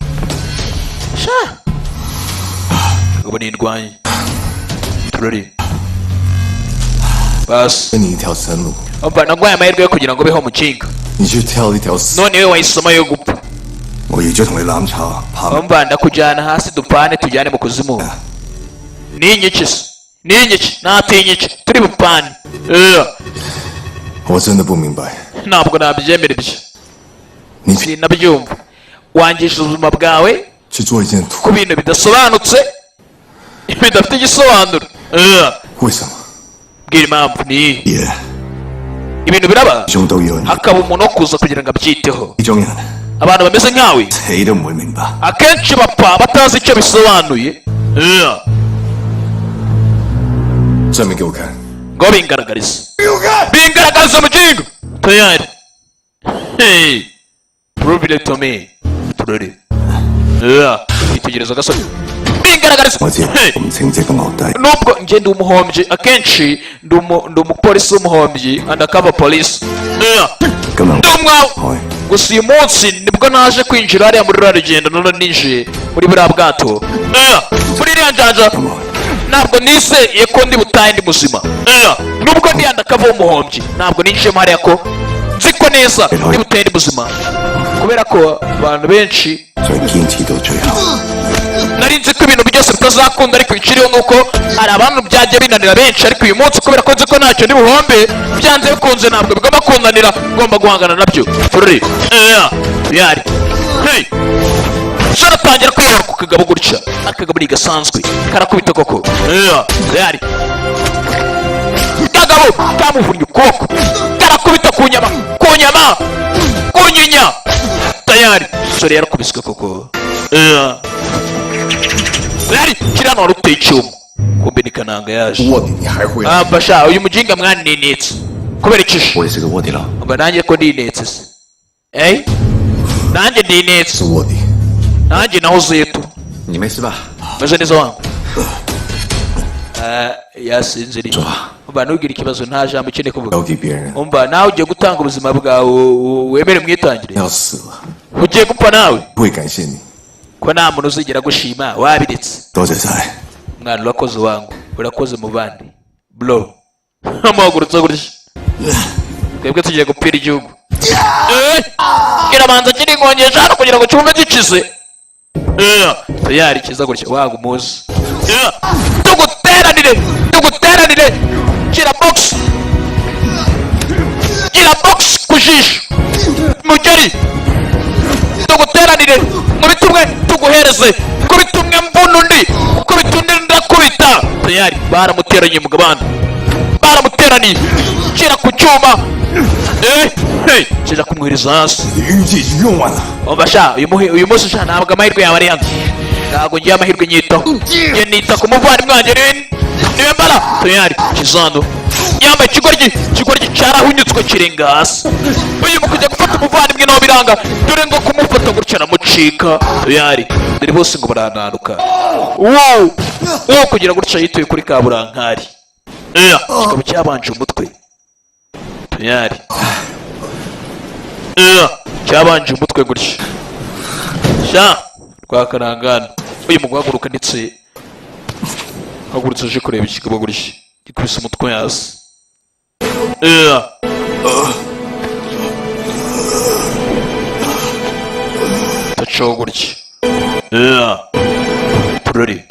kagabo n'indwanyi turori basi umva nagwaye amahirwe yo kugira ngo beho mukinga none we wayisoma yo gupfa umva ndakujyana hasi dupane tujyane mu kuzimu ninyiki natinyiki turi bupane ntabwo nabyemera ibyo sinabyumva wangisha ubuzima bwawe ku bintu bidasobanutse bidafite igisobanuro bwira impamvu ni ibintu biraba hakaba umuntu wo kuza kugira ngo abyiteho abantu bameze nkawe akenshi bapfa batazi icyo bisobanuye ngo bingaragarize mugingo tayari prove it to me turore itegereza gasore bingaragarize nubwo nge ndi umuhombyi akenshi ndi umupolisi w'umuhombyi undercover police ndi umwawe gusa uyu munsi nibwo naje kwinjira hariya muri ruriya rugendo none ninjiye muri buriya bwato muri iriya njanja ntabwo niseye ko ndi butahe ndi muzima nubwo ndi undercover w'umuhombyi ntabwo ninjiyemo hariya ko nzi ko neza ndi butahe ndi muzima kubera ko abantu benshi nari nzi ko ibintu byose bitazakunda ariko ikiriho nuko hari abantu byajya binanira benshi ariko uyu munsi kubera ko nzi ko ntacyo ndi buhombe byanze bikunze ntabwo bigomba kunanira ngomba guhangana nabyo turore yari shora tangira kwihora ku kagabo gutya akagabo ni gasanzwe karakubita koko yari kagabo kamuvunnye ukuboko karakubita ku nyinya tayari sore yarakubiswe koko yari kirano wari uteye icyuma kumbe ni kananga yaje basha uyu mujinga mwana ninetse kubera ikishe mba nanjye ko ndinetse se nanjye ndinetse nanjye nahoze yetu meze neza wangu yasinziriye umva ntugire ikibazo nta jambo ukeneye kuvuga umva nawe ugiye gutanga ubuzima bwawe wemere mwitangire ugiye gupfa nawe ko nta muntu uzigera gushima wabiretse mwana urakoze wangu urakoze muvandi bro amuhagurutse gutya twebwe tugiye gupfira igihugu kirabanza kiri inkongesha hano kugira ngo cyumve gikize tayari kiza gutya wangu muzi tuguteranire kira box ku jisho mugeri tuguteranire muri tumwe tuguhereze kuri tumwe mbunu undi ndakubita tayari baramuteranye mu gabana baramuteraniye kira ku cyuma kija kumwiriza hasi obasha uyu munsi sha ntabwo amahirwe yawe ari hano ntabwo ngiye amahirwe nyitaho ngiye nita ku muvandimwe wanjye niwe mbara tayari kizano yambaye ikigoryi cyarahunyutswe kirenga hasi uyu mu kujya gufata umuvandimwe nawe biranga dore ngo kumufata gutya aramucika tayari dore bose ngo barananuka uwo kugira gutya yituye kuri kaburankari kikaba cyabanje umutwe tayari cyabanje umutwe gutya sha rwakarangana uyu mu guhaguruka ndetse hagurutse aje kureba ikigabo gutya gikubise umutwe hasi tacaho gutya purori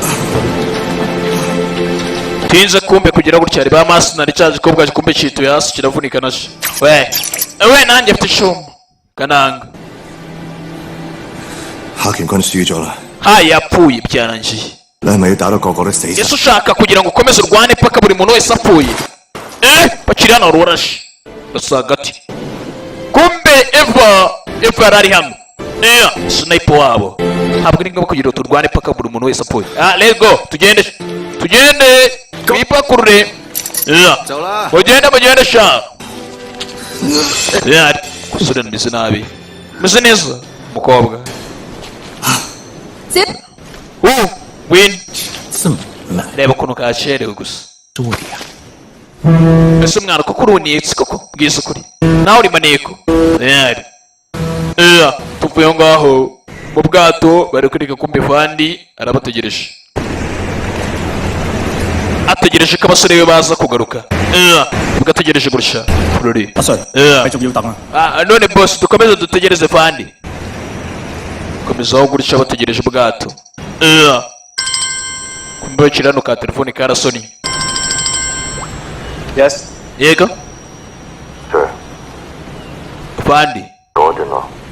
tinze kumbe kugira gutya hari ba masinari cya gikobwa gikumbe cyituye hasi kiravunika nacyo we nanjye mfite icyuma kananga Hakim輸咗啦， yapfuye byarangiye 你係咪要打到個個都死晒？ ese ushaka kugira ngo ukomeze urwane paka buri muntu wese apfuye bakiri hano rurashe basa hagati kumbe eva yari ari hano sniper wabo ntabwo ari ngombwa kugira ngo turwane paka buri muntu wese apfuye let's go tugende twipakurure mugende sha kusura meze nabi meze neza umukobwa win reba ukuntu kacerewe gusa ese umwana koko uruniye koko bwiza ukuri nawe uri maneko tuvuye ngaho mu bwato bari kwereka kumbe Vandi arabategereje ategereje ko abasore be baza kugaruka bwategereje gutya Flori none boss dukomeze dutegereze Vandi komezaho gutya bategereje ubwato kumbe kirano ka telefone karasoni Yes. yego Vandi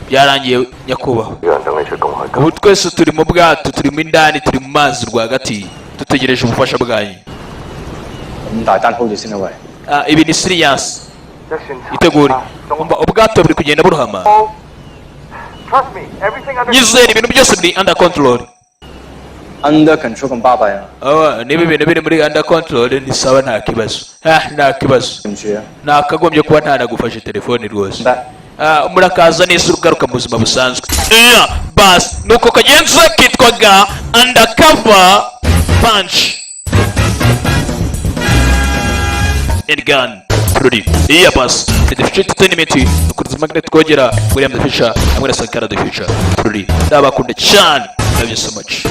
byarangiye nyakubahwa ubu twese turi mu bwato turimo indani turi mu mazi rwagati dutegereje ubufasha bwanyu ibi ni serious itegure ubwato buri kugenda buruhama nyizera ibintu byose biri under control Under control kung babaya. niba ibintu biri muri under control ni sawa nta kibazo nakagombye kuba ntanagufashe telefone rwose murakaza neza ugaruka mu buzima busanzwe bas nuko kagenza kitwaga undercover punch and gun Flori bas the future entertainment nukuruza magnet twogera William the Fisher hamwe na Sankara the Future Flori ndabakunda cyane love you so much